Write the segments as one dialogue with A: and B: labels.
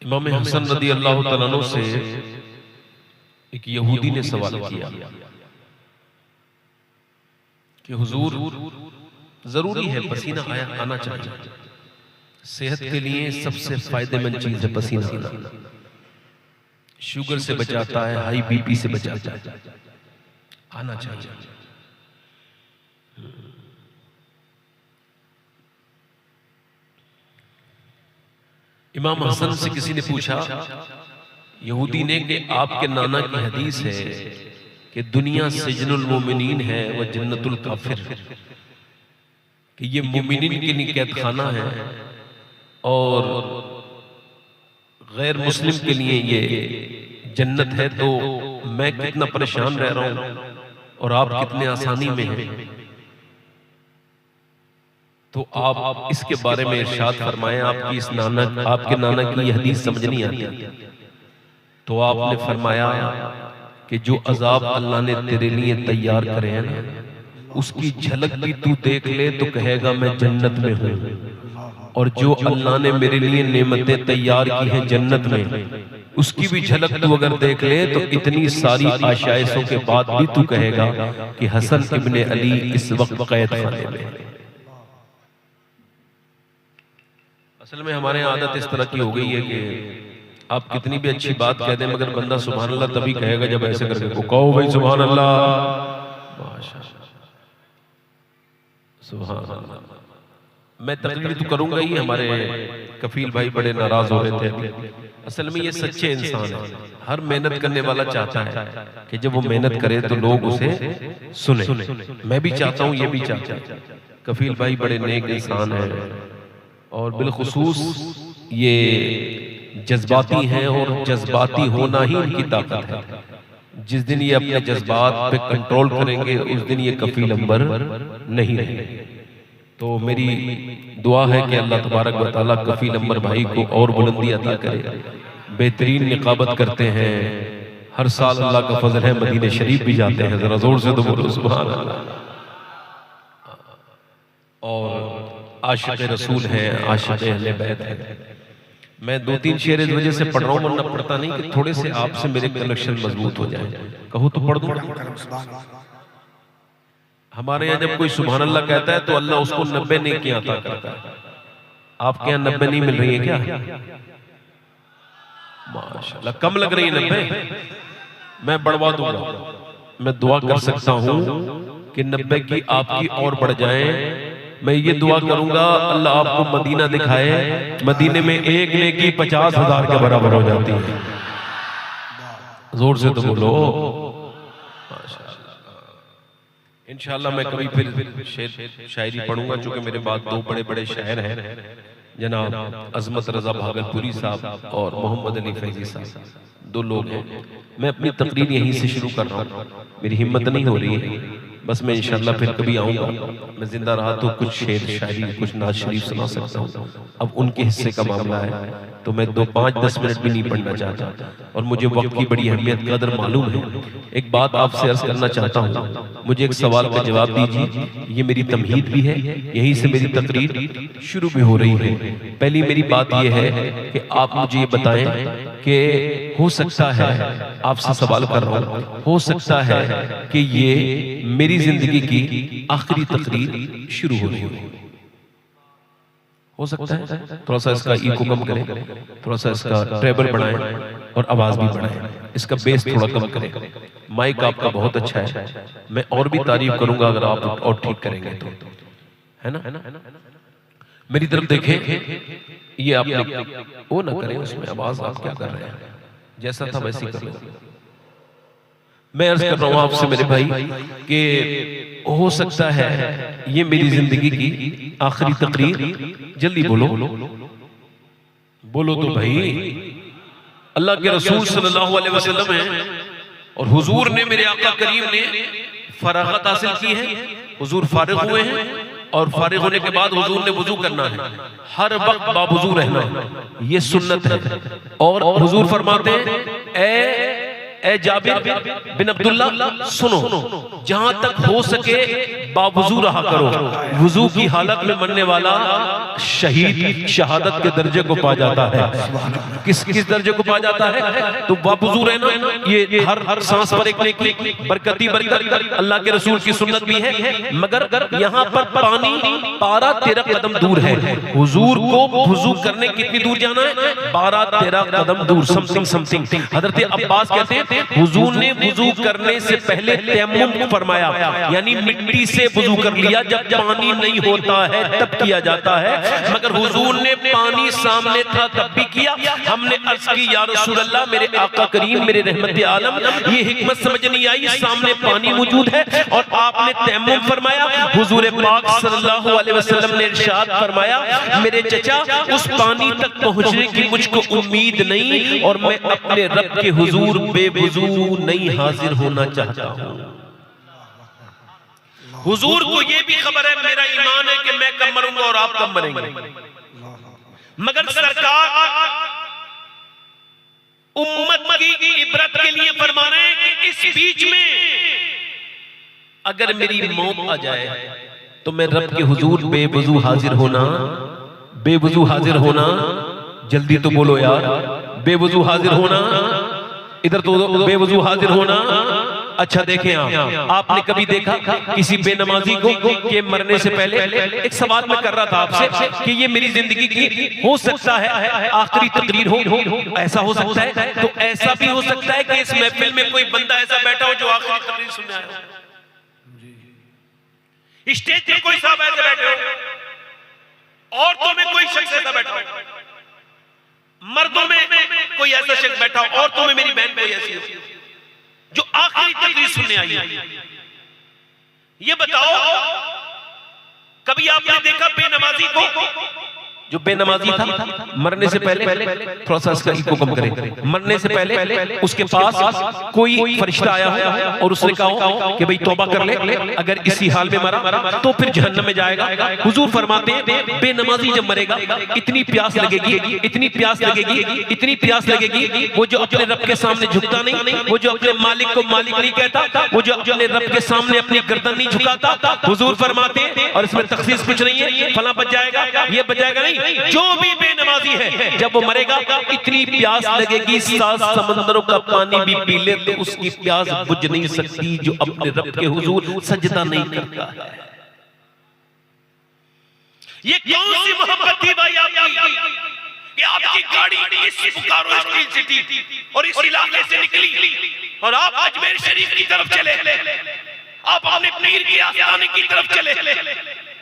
A: इमाम हसन रदी अल्लाह तआला अन्हु से एक यहूदी ने सवाल किया कि हुजूर, जरूरी है पसीना आना चाहिए, सेहत के लिए सबसे फायदेमंद चीज है पसीना आना, शुगर से बचाता है, हाई बीपी से बचाता है, आना चाहिए। इमाम हसन से किसी ने पूछा, यहूदी ने, कि आपके नाना की हदीस है कि दुनिया सिजनुल मोमिनीन है व जन्नतुल काफिर, कि ये मोमिनीन के लिए कैद खाना है और गैर मुस्लिम के लिए ये जन्नत है। तो मैं कितना परेशान रह रहा हूं और आप कितने आसानी में हैं, तो आप इसके बारे में इरशाद फरमाएं। आपके नाना की हदीस समझ नहीं आती, तो आपने फरमाया कि जो अजाब अल्लाह ने तेरे लिए तैयार करे हैं ना, उसकी झलक भी तू देख ले तो कहेगा मैं जन्नत में हूं, और जो अल्लाह ने मेरे लिए नेमतें तैयार की हैं जन्नत में, उसकी भी झलक तू अगर देख ले तो इतनी सारी आशाइशों के बाद भी तू कहेगा कि हसन इब्ने अली इस वक्त कैद खाने में। असल में हमारे यहाँ आदत इस तरह की हो गई है कि आप कितनी भी अच्छी बात कह दें, मगर बंदा सुभान अल्लाह तभी कहेगा जब ऐसे करके को कहो भाई सुभान अल्लाह, माशाअल्लाह, सुभान अल्लाह। मैं तकरीर तो करूंगा ही, हमारे कफील भाई बड़े नाराज हो रहे थे। असल में ये सच्चे इंसान है, हर मेहनत करने वाला चाहता है कि जब वो मेहनत करे तो लोग उसे सुने। मैं भी चाहता हूँ, ये भी चाहता है। कफील भाई बड़े नेक इंसान है और बिलखुसूस ये जज्बाती हैं, और जज्बाती होना ही उनकी ताकत है। जिस दिन ये अपने जज्बात पे कंट्रोल करेंगे उस दिन ये कफील अंबर नहीं रहेंगे। तो मेरी दुआ है कि अल्लाह तबारक व तआला कफील अंबर भाई को और बुलंदी अता करे। बेहतरीन निकाबत करते हैं, हर साल अल्लाह का फजल है मदीने शरीफ भी जाते हैं, जरा जोर से तो बोलो सुभान अल्लाह। और आशिक़ रसूल हैं, आशिक़ अहले बैत हैं। मैं 2-3 शेर इस वजह से पढ़ रहा हूँ, वरना पढ़ता नहीं, कि थोड़े से आपसे मेरे कनेक्शन मजबूत हो जाए। कहो तो पढ़ दूं। हमारे यहाँ जब कोई सुभान अल्लाह कहता है तो अल्लाह उसको 90 नेकियां अता करता है। आपके यहाँ 90 नहीं मिल रही है क्या? माशाअल्लाह, कम लग रही है 90? मैं बढ़वा दूंगा। मैं दुआ कर सकता हूँ कि 90 की आपकी और बढ़ जाए। मैं ये दुआ करूंगा अल्लाह आपको मदीना दिखाए, मदीने में एक नेकी 50,000 के बराबर हो जाती है। जोर से तो बोलो इंशाअल्लाह। मैं कभी फिर शायरी पढ़ूंगा, चूंकि मेरे बाद 2 बड़े बड़े शायर हैं, जनाब अजमत रजा भागलपुरी साहब और मोहम्मद अली फैजी साहब, 2 लोग हैं। मैं अपनी तकरीर यहीं से शुरू कर रहा हूँ, मेरी हिम्मत नहीं हो रही है, बस मैं इंशाअल्लाह फिर कभी आऊँगा। मैं जिंदा रहा तो कुछ शेर शायरी, कुछ नाज शरीफ सुना सकता हूँ। अब उनके हिस्से का मामला है तो मैं 5-10 मिनट भी नहीं पढ़ना चाहता, और मुझे वक्त की बड़ी अहमियत कदर मालूम है। एक बात आपसे अर्ज करना चाहता हूँ, मुझे एक सवाल का जवाब दीजिए। ये मेरी तमहीद भी है, यहीं से मेरी तकरीर शुरू भी हो रही है। पहली मेरी बात यह है कि आप मुझे ये बताएं कि हो सकता है, आपसे सवाल कर रहा हूँ, हो सकता है कि ये मेरी जिंदगी की आखिरी तकरीर शुरू हो रही हो सकता है? थोड़ा सा इसका इको कम करें, थोड़ा सा इसका ट्रेबल बढ़ाएं और आवाज भी बढ़ाएं, इसका बेस थोड़ा कम करें। माइक आपका बहुत अच्छा है, मैं और भी तारीफ करूंगा अगर आप और ठीक करेंगे तो, है ना? मेरी तरफ देखें, ये आपने वो ना करें, उसमें आवाज आप क्या कर रहे हैं, जैसा था वैसे ही करो। मैं अर्ज कर रहा हूं आपसे मेरे भाई कि हो सकता है ये मेरी जिंदगी की आखिरी तकरीर। जल्दी बोलो, बोलो तो भाई। अल्लाह के रसूल सल्लल्लाहु अलैहि वसल्लम है और हुजूर ने, मेरे आका करीम ने फरागत हासिल की है। हुजूर फारिग हुए हैं और फारिग होने के बाद हुजूर ने वुजू करना है, हर वक्त बावुजू रहना है, ये सुन्नत है। और हुजूर फरमाते हैं, ए ए जाबिर बिन अब्दुल्ला सुनो, जहां तक हो सके बावुजू रहा करो। वुजू की हालत में मरने वाला शहीद शहादत के दर्जे को पा जाता है। किस किस दर्जे को पा जाता है? तो बावुजू रहना, ये हर सांस पर एक नेकी, बरकती बरकत, अल्लाह के रसूल की सुन्नत भी है। मगर यहाँ पर पानी 12-13 कदम दूर है। हुजूर को वुजू करने कितनी दूर जाना है? 12-13 कदम दूर, समथिंग। हजरत अब्बास कहते हैं हुजूर ने वुजू करने से पहले तयम्मुम फरमाया, यानी मिट्टी से वुजू कर लिया। जब पानी नहीं होता है तब किया जाता है, मगर हुजूर ने पानी सामने था तब भी किया। हमने अर्ज की या रसूल अल्लाह, मेरे आका करीम, मेरे रहमत आलम, ये हिकमत समझ नहीं आई, सामने पानी मौजूद है और आपने तयम्मुम फरमाया। हुजूर पाक सल्लल्लाहु अलैहि वसल्लम ने इरशाद फरमाया, मेरे चचा उस पानी तक पहुंचने की मुझको उम्मीद नहीं और मैं अपने रब के हुजूर बेवुजू नहीं हाजिर होना चाहता हूं। हुजूर को यह भी खबर है, मेरा ईमान है कि मैं कब मरूंगा और आप कब मरेंगे, मगर सरकार उम्मत की इबरत के लिए फरमा रहे हैं कि इस बीच में अगर मेरी मौत आ जाए तो मैं रब के हुजूर बेवुजू हाजिर होना, बेवुजू हाजिर होना, जल्दी तो बोलो यार, बेवुजू हाजिर होना, इधर तो बेवुजू हाजिर होना। अच्छा देखें आपने कभी देखा किसी बेनमाजी को के मरने से पहले? एक सवाल मैं कर रहा था आपसे कि ये मेरी जिंदगी की हो सकता है आखिरी तकरीर हो, ऐसा हो सकता है। तो ऐसा भी हो सकता है कि इस महफिल में कोई बंदा ऐसा बैठा हो जो आखिरी तकरीर सुनने आया, स्टेज पे कोई साहब ऐसे बैठे हो, औरतों में कोई शख्स ऐसा बैठा हो, मर्दों में कोई ऐसा शख्स बैठा हो, औरतों में मेरी बहन कोई ऐसी जो आखिरी तकरीर सुनने आई है। ये बताओ कभी आपने देखा बेनमाजी को? जो बेनमाजी था मरने से पहले, थोड़ा सा इसका इको कम करें, मरने से पहले उसके पास कोई फरिश्ता आया हो और उसने कहा कि भाई तौबा कर ले, अगर इसी हाल में मरा तो फिर जहन्नम में जाएगा। हुजूर फरमाते हैं बेनमाजी जब मरेगा इतनी प्यास लगेगी, इतनी प्यास लगेगी, इतनी प्यास लगेगी, वो जो अपने रब के सामने झुकता नहीं, वो जो अपने मालिक को मालिक नहीं कहता, वो जो अपने रब के सामने अपनी गर्दन नहीं झुकाता, हुजूर फरमाते हैं, और इसमें तखसीस कुछ नहीं है, फला बच जाएगा, ये बच जाएगा, नहीं, जो भी बेनमाजी है जब वो मरेगा इतनी प्यास लगेगी 7 समंदरों का पानी भी पी ले तो उसकी प्यास बुझ नहीं सकती जो अपने रब के हुजूर सजदा नहीं करता है। ये कौन सी मोहब्बत थी भाई आपकी कि आपकी गाड़ी इस बोकारो स्टील सिटी और इस इलाके से निकली और आप अजमेर शरीफ की तरफ चले, आप अपने पीर के आस्थाने की तरफ चले।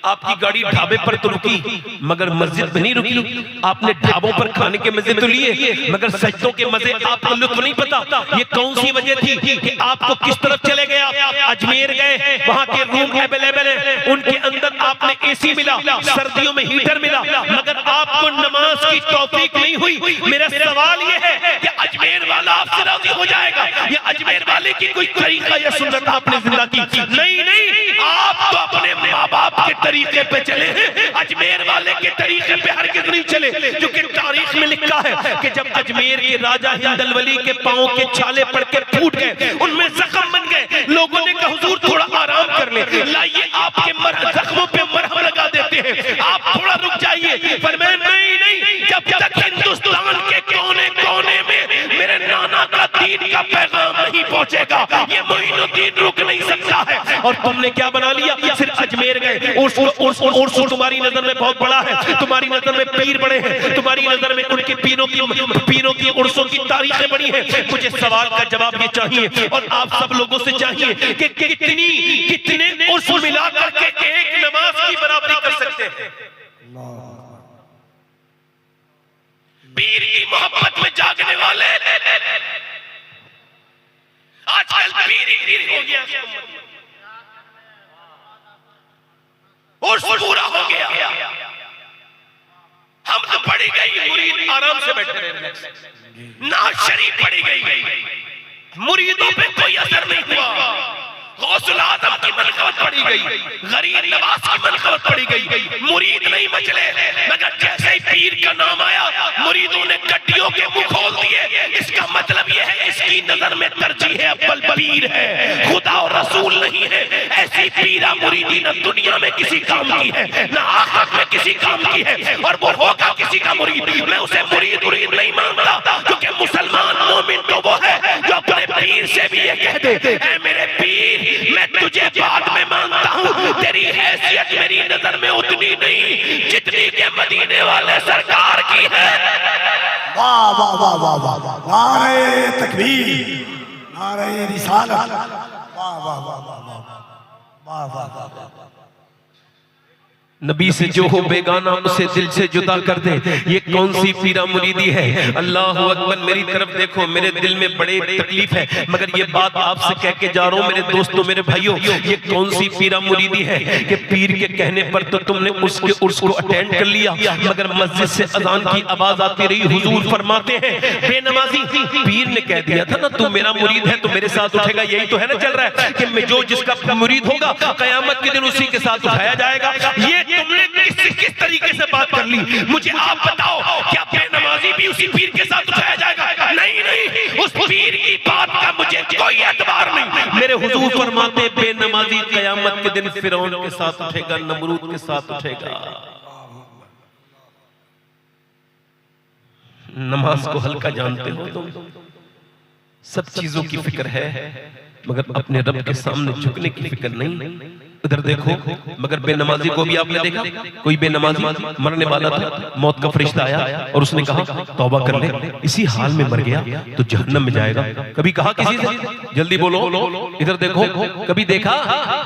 A: आपकी गाड़ी ढाबे पर तो रुकी मगर मस्जिद में नहीं रुकी। आपने ढाबों पर खाने के मजे तो लिए मगर सजदों के मजे आपको लुत्फ नहीं पता। ये कौन सी वजह थी कि आपको किस तरफ चले गए? आप अजमेर गए, वहां के रूम अवेलेबल है, उनके अंदर आपने एसी मिला, सर्दियों में हीटर मिला, मगर आपको नमाज की तौफीक नहीं हुई। मेरा सवाल ये है कि अजमेर वाला आपसे राजी हो जाएगा या अजमेर वाले की कोई तरीका या सुन्नत आपने जिंदा की? नहीं, आप तो अपने माँ बाप के तरीके पे चले हैं, अजमेर वाले के तरीके पे हरगिज़ नहीं चले। जो कि तारीख में लिखा है कि जब अजमेर के राजा हिंदल वली के पांव के छाले पड़ के फूट गए, उनमें जख्म बन गए, लोगों ने कहा हुजूर थोड़ा आराम कर ले, लाइए आपके जख्मों पे मरहम लगा देते हैं, आप थोड़ा रुक जाइए। पर मैं नहीं, जब तक हिंदुस्तान के कोने कोने में मेरे नाना का दीन का पैगाम नहीं पहुंचेगा ये मोइनुद्दीन रुक नहीं सकता है। और तुमने क्या बना लिया? सिर्फ अजमेर गए, उर्स तुम्हारी नजर में बहुत बड़ा है, तुम्हारी नजर में पीर बड़े हैं, तुम्हारी नजर में उनके पीरों की उर्सों की तारीखें बड़ी हैं। मुझे सवाल का जवाब ये चाहिए और आप सब लोगों से चाहिए कि कितने उर्स मिला करके एक नमाज की बराबरी कर सकते हैं? पीर की मोहब्बत में जागने वाले आजकल पीर हो गया, उर्स पूरा हो गया, हम तो पड़ी गई, मुरीद आराम से बैठे रहे, नाज शरीफ पड़ी गई, मुरीदों पे कोई असर नहीं हुआ, गौसुल आजम की मनक़बत पड़ी गई, गरीब नवाज की मनक़बत पड़ी गई, मुरीद नहीं मचले। मगर जैसे ही पीर का नाम आया मुरीदों ने गड्डियों के मुंह खोल दिए। इसका मतलब यह है इसकी नजर में पीर है, खुदा और रसूल नहीं है। ऐसी पीरा मुरीदी न दुनिया में किसी काम की है, न आखिरत में किसी काम की है, और वो होगा किसी का मुरीद। मैं उसे मुरीद नहीं मानता, क्योंकि मुसलमान मोमिन तो वो है जो अपने पीर से भी ये कह दे, ऐ मेरे पीर मैं तुझे बाद में मानता हूँ, तेरी हैसियत मेरी नजर में उतनी नहीं जितनी के मदीने वाले सरकार की है।
B: वाह वाह वाह वाह वाह वाह, नारे तकबीर, नारे रिसालत, वाह वाह वाह वाह वाह वाह वाह वाह।
A: नबी से जो हो बेगाना उसे दिल से जुदा कर दे, ये कौन सी पीरा मुरीदी है। अल्लाह अकबर। मेरी तरफ देखो, मेरे दिल में बड़े तकलीफ है, मगर ये बात आपसे कह के जा रहा हूँ मेरे दोस्तों, मेरे भाइयों, ये कौन सी पीरा मुरीदी है कि पीर के कहने पर तो तुमने उसके उर्स को अटेंड कर लिया, मगर मस्जिद से अजान की आवाज आती रही। हुजूर फरमाते हैं बेनमाजी, पीर ने कह दिया था ना तू मेरा मुरीद है तो मेरे साथ उठेगा। यही तो है ना चल रहा है कि मैं जो जिसका मुरीद होगा कयामत के दिन उसी के साथ उठाया जाएगा। ये तुमने किस तरीके से बात कर ली, मुझे आप बताओ, क्या बेनमाजी भी उसी पीर के साथ उठाया जाएगा? नहीं नहीं, उस पीर की बात का मुझे कोई एतबार नहीं। मेरे हुजूर फरमाते बेनमाजी कयामत के दिन फिरौन के साथ उठेगा, नमरूद के साथ उठेगा। नमाज को हल्का जानते हो तुम, सब चीजों की फिक्र है, मगर अपने रब के सामने झुकने की फिक्र नहीं। इधर देखो, मगर बेनमाजी को भी आपने देखा, कोई बेनमाजी मरने वाला था, मौत का फरिश्ता आया और उसने कहा तौबा कर ले, इसी हाल में मर गया तो जहन्नम में जाएगा। कभी कहा किसी से? जल्दी बोलो। इधर देखो, कभी देखा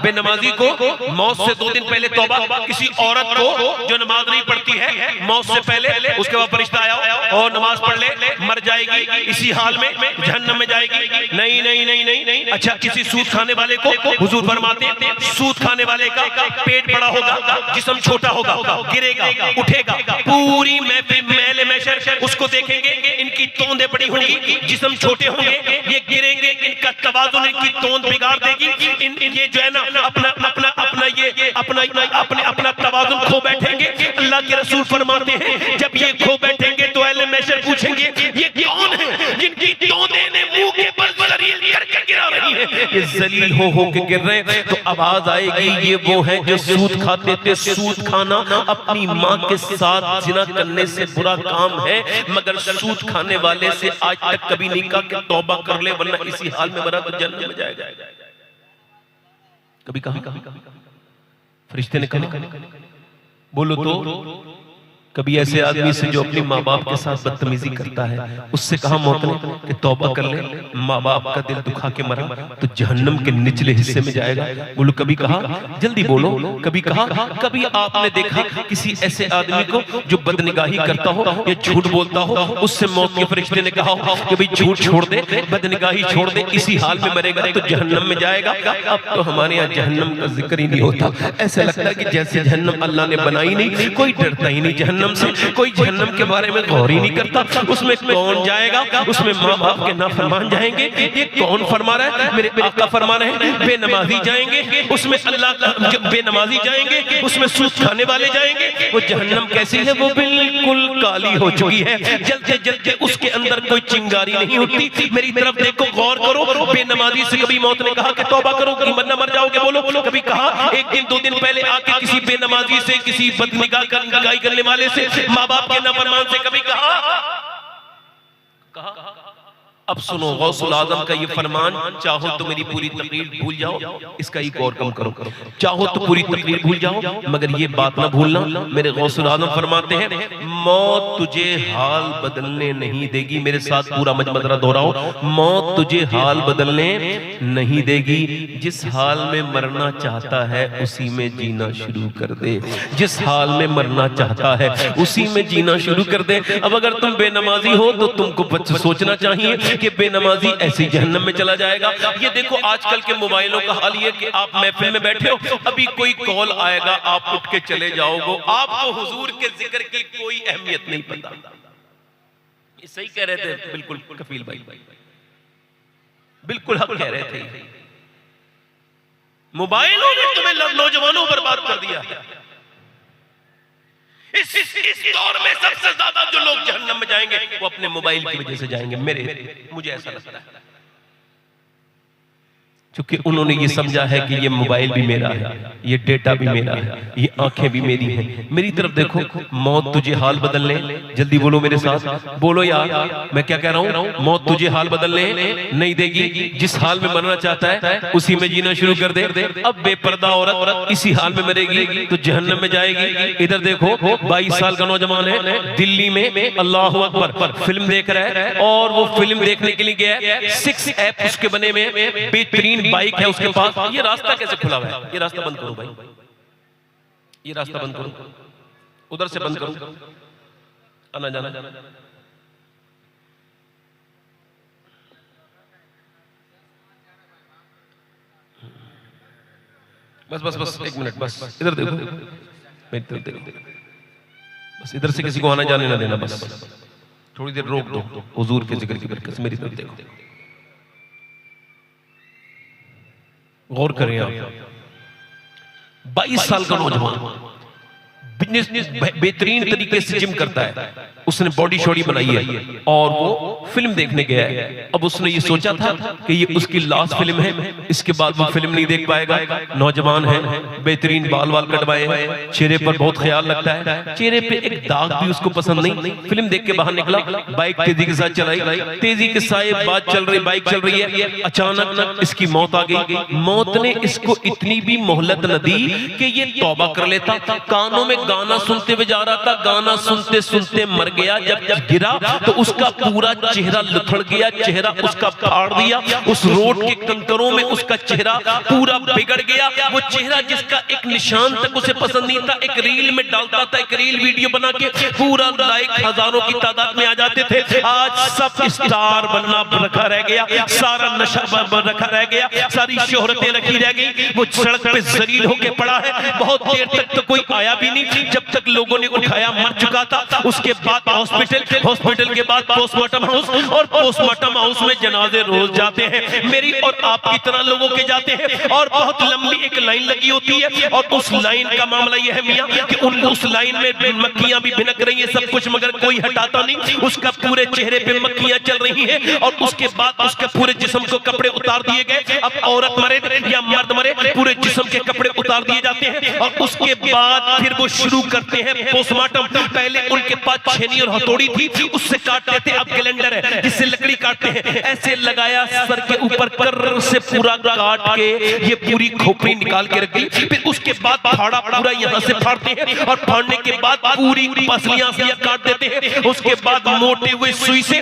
A: बेनमाजी को मौत से 2 दिन पहले तौबा? किसी औरत को जो नमाज नहीं पढ़ती है मौत से पहले, उसके बाद फरिश्ता आया और नमाज पढ़ ले, मर जाएगी, इसी हाल में जहन्नम में जाएगी? नहीं नहीं नहीं नहीं। अच्छा, किसी सूद खाने वाले को हुजूर फरमाते हैं सूद खाने वाले का पेट बड़ा होगा, जिस्म छोटा होगा, गिरेगा उठेगा, पूरी महफिल महल महशर उसको देखेंगे, इनकी तोंदें बड़ी होंगी, जिस्म छोटे होंगे, ये गिरेंगे, इनका तवाज़ुन, इनकी तोंद बिगाड़ देगी, ये जो है ना अपना अपना अपना ये अपना तवाज़ुन खो बैठेंगे। अल्लाह के रसूल फरमाते हैं जब ये खो बैठेंगे तो अहले महशर पूछेंगे ये कौन है जिनकी तोंदें ने मुंह के बल जलील करके गिरा रही है, ये जलील हो के गिर रहे हैं। तो आवाज आएगी ये वो है जो सूद खाते थे। सूद खाना अपनी माँ के साथ जिना करने से बुरा काम है, मगर सूद खाने वाले से आज तक कभी नहीं कहा कि तौबा कर ले वरना इसी हाल में मरा तो जन्नत में जाएगा। कभी कहा? फरिश्ते ने कहा बोलो तो। कभी ऐसे आदमी से जो अपने माँ बाप के साथ बदतमीजी करता है उससे कहा मौत ने कि तौबा कर ले, माँ बाप का दिल दुखा के मरा तो जहन्नम के निचले हिस्से में जाएगा? बोलो कभी कहा? जल्दी बोलो। कभी कहा? कभी आपने देखा किसी ऐसे आदमी को जो बदनिगाही करता हो या झूठ बोलता हो, उससे मौत के फरिश्ते ने कहा हो कि भाई झूठ छोड़ दे, बदनिगाही छोड़ दे, इसी हाल में मरेगा तो जहन्नम में जाएगा? अब तो हमारे यहाँ जहन्नम का जिक्र ही नहीं होता। ऐसा लगता है कि जैसे जहन्नम अल्लाह ने बनाई नहीं, कोई डरता ही नहीं जहन्नम से, कोई जहन्नम के बारे में गौर ही नहीं करता। उसमें कौन जाएगा? उसमें माँ बाप के नाफरमान जाएंगे। ये कौन फरमा रहा है? मेरे आका फरमा रहे हैं बेनमाजी जाएंगे, उसमें अल्लाह बेनमाजी जाएंगे, उसमें सूद खाने वाले जाएंगे। वो जहन्नम कैसी है? वो बिल्कुल काली हो चुकी है, जलते जलते उसके अंदर कोई चिंगारी नहीं उठती। मेरी तरफ देखो, गौर करो। बेनमाजी से कभी मौत ने कहा कि तौबा करो वरना मर जाओगे? बोलो कभी कहा? एक दिन 2 दिन पहले आके किसी बेनमाजी से, किसी बदनिगाह करने वाले से, माँ बाप के नाफरमान से कभी कहा? अब सुनो गौसुल आजम का ये फरमान, चाहो तो मेरी पूरी तकरीर भूल जाओ, इसका एक और कम करो, चाहो तो पूरी तकरीर भूल जाओ मगर ये बात ना भूलना। मेरे गौसुल आजम फरमाते हैं मौत तुझे हाल बदलने नहीं देगी। मेरे साथ पूरा मजमदरा दोहराओ, मौत तुझे हाल बदलने नहीं देगी। जिस हाल में मरना चाहता है उसी में जीना शुरू कर दे, जिस हाल में मरना चाहता है उसी में जीना शुरू कर दे। अब अगर तुम बेनमाजी हो तो तुमको सोचना चाहिए कि बेनमाजी ऐसी जहन्नम में चला जाएगा। ये देखो आजकल के मोबाइलों का हाल ये कि आप महफिल में बैठे हो, अभी कोई कॉल आएगा आप उठ के चले जाओगे, आपको हुजूर के जिक्र की कोई अहमियत नहीं पता। सही कह रहे थे बिल्कुल कफील भाई, बिल्कुल हक कह रहे थे। मोबाइलों ने तुम्हें नौजवानों बर्बाद कर दिया। इस दौर में सबसे ज्यादा जो लोग जहन्नम में जाएंगे वो अपने मोबाइल की वजह से जाएंगे। मुझे ऐसा लगता है। क्योंकि उन्होंने ये समझा है कि ये मोबाइल भी मेरा है, ये डेटा भी मेरा है, ये आंखें भी मेरी हैं। मेरी तरफ देखो, मौत तुझे हाल बदल ले, जल्दी बोलो मेरे साथ, बोलो यार मैं क्या कह रहा हूँ, मौत तुझे हाल बदल ले नहीं देगी। जिस हाल में मरना चाहता है उसी में जीना शुरू कर दे। अब बेपर्दा औरत इसी हाल में मरेगी तो जहन्नम में जाएगी। इधर देखो 22 साल का नौजवान है, दिल्ली में अल्लाह अकबर फिल्म देख रहा है और वो फिल्म देखने के लिए गया। 6 ऐप उसके बने में, बेहतरीन बाइक है उसके पास। ये रास्ता कैसे खुला हुआ है? ये रास्ता बंद करो भाई, ये रास्ता बंद करो, उधर से बंद करो, आना जाना। बस बस बस 1 मिनट, बस इधर देखो, मेरी तरफ देखो, बस इधर से किसी को आना जाने ना देना, बस थोड़ी देर रोक दो हुजूर के जिक्र की बरकत से। मेरी तरफ देखो, गौर करें आप। 22 साल का नौजवान बेहतरीन तरीके से जिम करता है, उसने बॉडी शॉडी बनाई है और वो फिल्म देखने गया है। अब उसने ये सोचा था कि ये उसकी लास्ट फिल्म है, इसके बाद वो फिल्म नहीं देख पाएगा। नौजवान है, बेहतरीन बाल वाल कटवाए हैं, चेहरे पर बहुत ख्याल लगता है, चेहरे पे एक दाग भी उसको पसंद नहीं। फिल्म देख के बाहर निकला, बाइक तेजी के साथ चलाई, तेजी के साथ बात चल रही, बाइक चल रही है, अचानक इसकी मौत आ गई। मौत ने इसको इतनी भी मोहलत न दी कि ये तौबा कर लेता। कानों में गाना सुनते हुए जा रहा था, गाना सुनते सुनते मर गया। जब गिरा तो उसका पूरा चेहरा लुथड़ गया, चेहरा उसका फाड़ दिया। उस रोड के कंकरों में उसका चेहरा पूरा बिगड़ गया। वो चेहरा जिसका एक निशान तक उसे पसंद नहीं था, एक रील में डालता था, एक रील वीडियो बना के पूरा लाइक हजारों की तादाद में आ जाते थे। आज सब स्टार बनना रखा रह गया, सारा नशा रखा रह गया, सारी शोहरतें रखी रह गई। वो सड़क पे जलील होके पड़ा है। बहुत देर तक तो कोई आया भी नहीं, जब तक लोगों ने उठाया मर चुका था। उसके बाद हॉस्पिटल के बाद पोस्टमार्टम हाउस, और पोस्टमार्टम हाउस में जनाजे रोज जाते हैं, मेरी और आपकी तरह लोगों के जाते हैं, और बहुत लंबी एक लाइन लगी होती है। और उस लाइन का मामला यह है मियां कि उस लाइन में मक्खियां भी भिनक रही हैं, सब कुछ, मगर कोई हटाता नहीं। उसका पूरे चेहरे पे मक्खियां चल रही हैं, और उसके बाद उसके पूरे जिस्म को कपड़े उतार दिए गए। अब औरत मरे या मर्द मरे, पूरे जिस्म के कपड़े उतार दिए जाते हैं, और उसके बाद फिर वो शुरू करते हैं पोस्टमार्टम। पहले उनके पास छेनी और हथौड़ी थी, उससे काटते थे। अब कैलेंडर है जिससे लकड़ी काटते हैं, ऐसे लगाया सर के ऊपर, कर से पूरा काट के ये पूरी खोपड़ी निकाल के रख दी। फिर उसके बाद फाड़ा पूरा यहाँ से फाड़ते हैं, और फाड़ने के बाद पूरी पसलियां काट देते हैं। उसके बाद मोटे हुए सुई से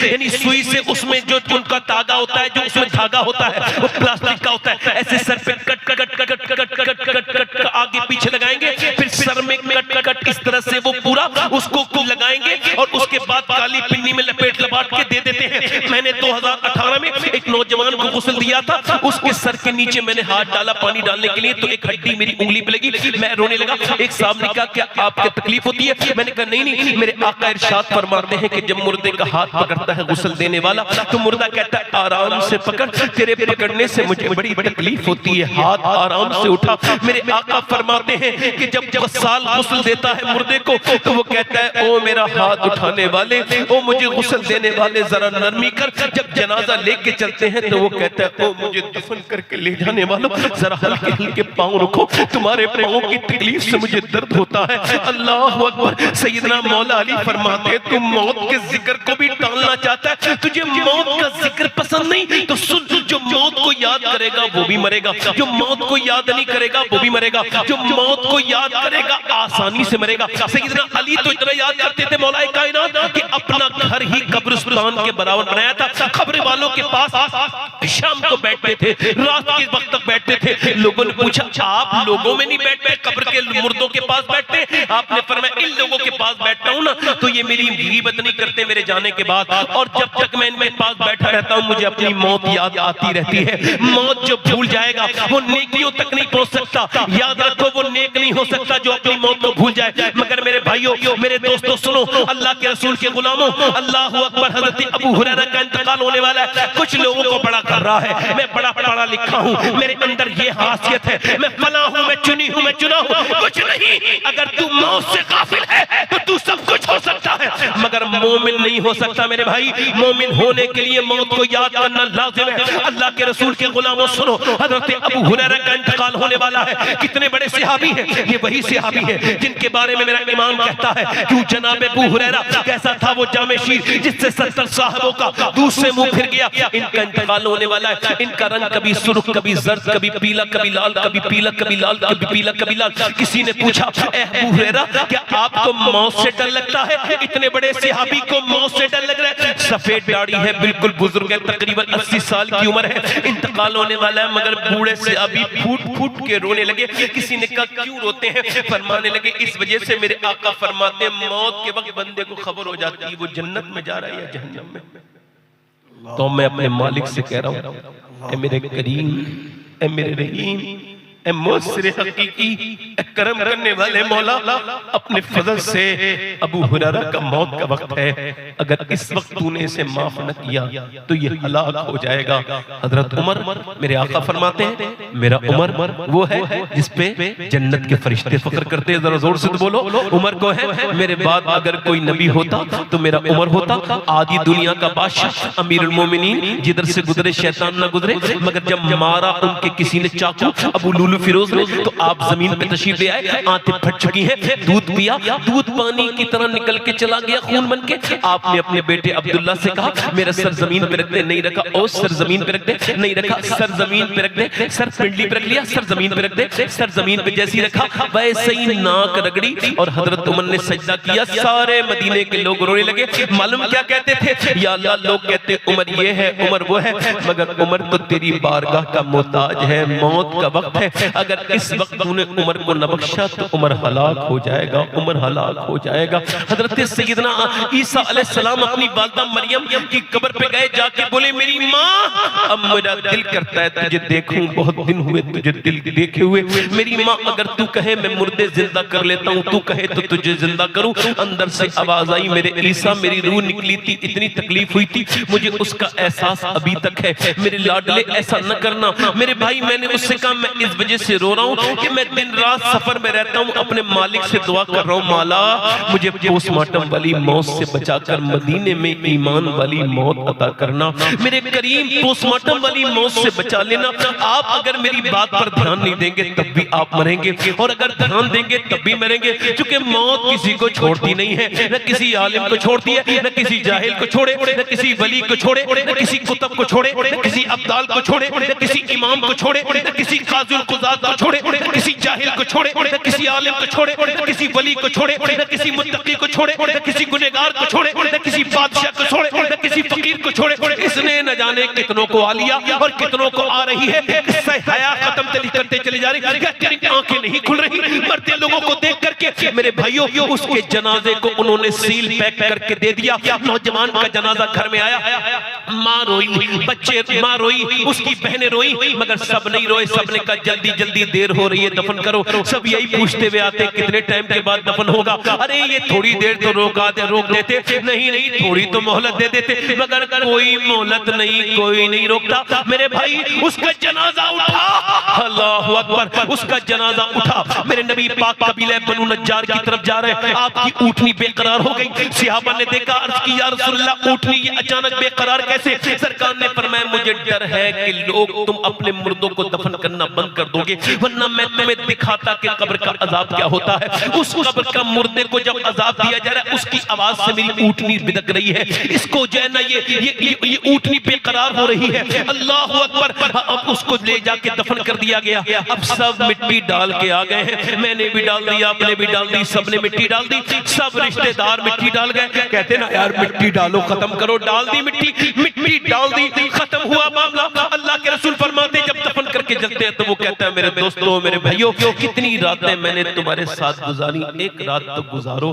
A: यानी सुई से उसमें जो उनका धागा होता है, जो उसमें धागा होता है वो प्लास्टिक का होता है, ऐसे सर पे cut cut cut cut cut cut cut cut आगे पीछे लगाएंगे। फिर सर में कट कट इस तरह से वो पूरा उसको लगाएंगे, और उसके बाद काली पिन्नी में लपेट के दे देते हैं। मैंने 2018 में एक नौजवान को गुस्ल दिया था, उसके सर के नीचे मैंने हाथ डाला पानी डालने के लिए, तो एक हड्डी मेरी उंगली पे लगी, मैं रोने लगा। एक साहब ने कहा क्या आपको तकलीफ होती है? मैंने कहा नहीं, मेरे आका इरशाद फरमाते हैं कि जब मुर्दे का हाथ पकड़ता है गुस्ल देने वाला, तो मुर्दा कहता है आराम से पकड़, तेरे पकड़ने से मुझे बड़ी तकलीफ होती है, हाथ आराम से उठा। मेरे आका फरमाते हैं कि जब गस्साल गुस्ल देता है मुर्दे को, तो वो कहता है ओ मेरा हाथ उठाने वाले, ओ मुझे गुस्ल देने वाले, जरा नरमी कर। जब जनाजा लेके चलते हैं तो वो कहता है ओ मुझे दफन करके ले जाने वालों, जरा हल्के हल्के पांव रखो, तुम्हारे पांव की तकलीफ से मुझे दर्द होता है। अल्लाह अकबर। सैयदना मौला अली फरमाते हैं तू मौत के जिक्र को भी टालना चाहता है, तुझे मौत का जिक्र पसंद नहीं तो सुन, जो मौत को याद करेगा वो भी मरेगा, जो मौत को याद नहीं करेगा वो भी मरेगा, जो मौत को याद करेगा आसानी से मरेगा। सैयदना अली तो इतना याद करते थे मौलाए कायनात कि अपना घर ही कब्रिस्तान के बराबर बनाया था। खबरे वालों के पास शाम को बैठते थे, रात के वक्त तक बैठते थे। लोगों ने पूछा आप लोगों में नहीं बैठते, कब्र के मुर्दों के पास बैठते? आपने फरमाया इन लोगों के पास बैठता हूं ना तो ये मेरी गीबत नहीं करते मेरे जाने के बाद, और जब तक मैं इनके पास बैठा रहता हूं मुझे अपनी मौत याद आती रहती है। मौत जो भूल जाएगा वो नेकियों तक नहीं पहुंच सकता। याद रखो वो नेक नहीं हो सकता जो अपनी मौत को भूल जाए। मगर मेरे भाइयों, मेरे दोस्तों, सुनो, अल्लाह के रसूल के गुलामों, अल्लाह अकबर, हजरत अबू हुरैरा का इंतकाल होने वाला है। कुछ लोगों को बड़ा कर रहा है, मैं बड़ा पढ़ा लिखा हूँ, मेरे अंदर ये हासियत है, मैं फला हूँ, मैं चुनी हूँ, मैं चुना हूँ। कुछ नहीं, अगर तू मौत से काफिल है तो तू सब कुछ हो सकता है, मगर मोमिन नहीं हो सकता मेरे भाई। मोमिन होने के लिए मौत को याद करना लाजिम है। अल्लाह के रसूल के गुलामों सुनो, हजरत अबू हुरैरा का इंतकाल होने वाला है। कितने बड़े सहाबी हैं, ये वही सहाबी है जिनके बारे में मेरा इमाम कहता है कि जनाब अबू हुरैरा कैसा था, वो जामे शीर जिससे 70 साहबों का दूध से मुंह फिर गया। इनका इंतकाल होने वाला है। इनका रंग कभी सुर्ख, कभी जर्द, कभी पीला, कभी लाल, कभी पीला, कभी लाल, कभी पीला, कभी लाल। किसी ने पूछा, ए अबू हुरैरा क्या आपको मौत से डर लगता है? इतने बड़े सहाबी को मौत से डर लग रहा है। सफेद दाढ़ी है, बिल्कुल बुजुर्ग है, तकरीबन 80 साल की उम्र है, इंतकाल होने वाला है। मगर बूढ़े सहाबी फूट फूट के रोने लगे। किसी ने कहा क्यों रोते हैं? फरमाने लगे इस वजह से मेरे आका फरमाते मौत के वक्त बंदे को खबर हो जाती है वो जन्नत में जा रहा है या जहन्नम में। तो मैं अपने मालिक से कह रहा हूं, ए मेरे करीम, ए मेरे रहीम, ए मुसरे हकीकी, ए करम करने वाले मौला, अपने फजल से अबू हुरैरा का मौत का वक्त है, अगर इस वक्त तूने इसे माफ न किया तो ये हलाक हो जाएगा। हजरत उमर, मेरे आका फरमाते हैं मेरा उमर वो है जिस पे जन्नत के फरिश्ते फख्र करते हैं। जरा जोर से तो बोलो, उमर को है। मेरे बाद अगर कोई नबी होता तो मेरा उमर होता, आदि दुनिया का बादशाह, अमीरुल मोमिनीन, जिधर से गुजरे शैतान ना गुजरे। मगर जब मारा उनके किसी ने चाकू अबू लुलु फिरोज ने, तो आप जमीन पे तशरीफ ले आए, आंखें फट चुकी हैं, दूध पिया, दूध पानी की तरह निकल के चला गया खून बन के। आपने अपने बेटे अब्दुल्ला से कहा मेरा सर जमीन पे रख दे, नहीं रखा। और सर जमीन पे रख दे, नहीं रखा। सर जमीन पे रख दे, सर पिंडली पे रख लिया, सर जमीन पे रख दे, सर जमीन पे जैसी रखा वैसे ही नाक रगड़ी और हजरत उमर ने सजदा किया। सारे मदीने के लोग रोने लगे। मालूम क्या कहते थे? या अल्लाह, लोग कहते उमर ये है, उमर वो है, मगर उमर तो तेरी बारगाह का मोहताज है, मौत का वक्त है। अगर इस वक्त तूने उमर को न बख्शा तो उमर हलाक हो जाएगा, उमर हलाक हो जाएगा। हजरत सैयदना ईसा अलैहिस्सलाम अपनी वालिदा मरियम की कब्र पे गए, जाके बोले मेरी माँ, अब मेरा दिल करता है तुझे देखूं, बहुत दिन हुए तुझे दिल देखे हुए। मेरी माँ, अगर तू कहे मैं मुर्दे जिंदा कर लेता हूँ, तू कहे तो तुझे जिंदा करूं। अंदर से आवाज आई, मेरे ईसा, मेरी रूह निकली थी, इतनी तकलीफ हुई थी, मुझे उसका एहसास अभी तक है। मेरे लाडले ऐसा न करना। मेरे भाई, मैंने उससे कहा मैं इस वजह से रो रहा हूँ कि मैं दिन रात सफर में रहता हूँ, अपने मालिक से दुआ कर रहा हूँ, माला मुझे पोस्टमार्टम वाली मौत से बचाकर मदीने में ईमान वाली मौत अता करना। मेरे करीम, पोस्टमार्टम वाली मौत से बचा लेना। आप अगर मेरी बात पर ध्यान नहीं देंगे तब भी आप मरेंगे, और अगर ध्यान देंगे तब भी मरेंगे, क्योंकि मौत किसी को छोड़ती नहीं है, न किसी आलिम को छोड़ती है, न किसी जाहिल को छोड़े, न किसी वली को छोड़े, न किसी कुतुब को छोड़े, न किसी अब्दाल को छोड़े, न किसी इमाम को छोड़े, न किसी काज़ुल कुज़ात को छोड़े, न किसी जाहिल को छोड़े, न किसी आलिम को छोड़े, न किसी वली को छोड़े, न किसी मुत्तकी को छोड़े, न किसी गुनहगार को छोड़े, न किसी बादशाह को छोड़े, न किसी फकीर को छोड़े। इसने न जाने कितनों को आ लिया और कितनों को आ रही है। इससे हया खत्म करते चली जा रही है। तेरी आंखें नहीं खुल रही मरते लोगों को देख करके। मेरे भाइयों, उसके जनाजे को उन्होंने सील पैक करके दे दिया। नौजवान का जनाजा घर में आया, माँ रोई, बच्चे, माँ रोई, उसकी बहनें रोई, मगर सब नहीं रोए। सबने कहा जल्दी जल्दी, देर हो रही है, दफन करो। सब यही पूछते हुए आते कितने टाइम के बाद दफन होगा? अरे ये थोड़ी देर तो रोक देते, नहीं नहीं थोड़ी तो मोहलत दे देते, मगर कोई मोहलत नहीं, कोई नहीं रोकता। मेरे भाई, उसका जनाजा उठा, अल्लाह अकबर, उसका जनाजा उठा। मेरे नबी पाक कबीले बनु नज्जार की तरफ जा रहे हैं, आपकी ऊँटनी बेकरार हो गई। सहाबा ने देखा, अर्ज की या रसूलल्लाह, ऊँटनी ये अचानक बेकरार कैसे? सरकार ने फरमाया मुझे डर है कि लोग तुम अपने मुर्दों को दफन करना बंद कर दोगे, वरना मैं तुम्हें दिखाता कि कब्र का अजाब क्या होता है। उस कब्र का मुर्दे को जब अजाब दिया जा रहा है, उसकी आवाज से मेरी ऊँटनी बिदक रही है। इसको जो है ना, ये ऊँटनी बेकरार हो रही है। अल्लाह अकबर। अब उसको ले जाके दफन कर दिया गया। अब सब मिट्टी डाल के आ गए हैं, मैंने भी डाल दी, आपने भी डाल दी, सबने मिट्टी डाल दी, सब रिश्तेदार मिट्टी डाल गए। कहते ना यार मिट्टी डालो, खत्म करो, डाल दी मिट्टी, मिट्टी डाल दी, खत्म हुआ मामला। अल्लाह के रसूल फरमाते जब दफन करके जलते हैं तो वो कहता है मेरे दोस्तों, मेरे भाइयों, कितनी रातें मैंने तुम्हारे साथ गुजारी, एक रात तो गुजारो।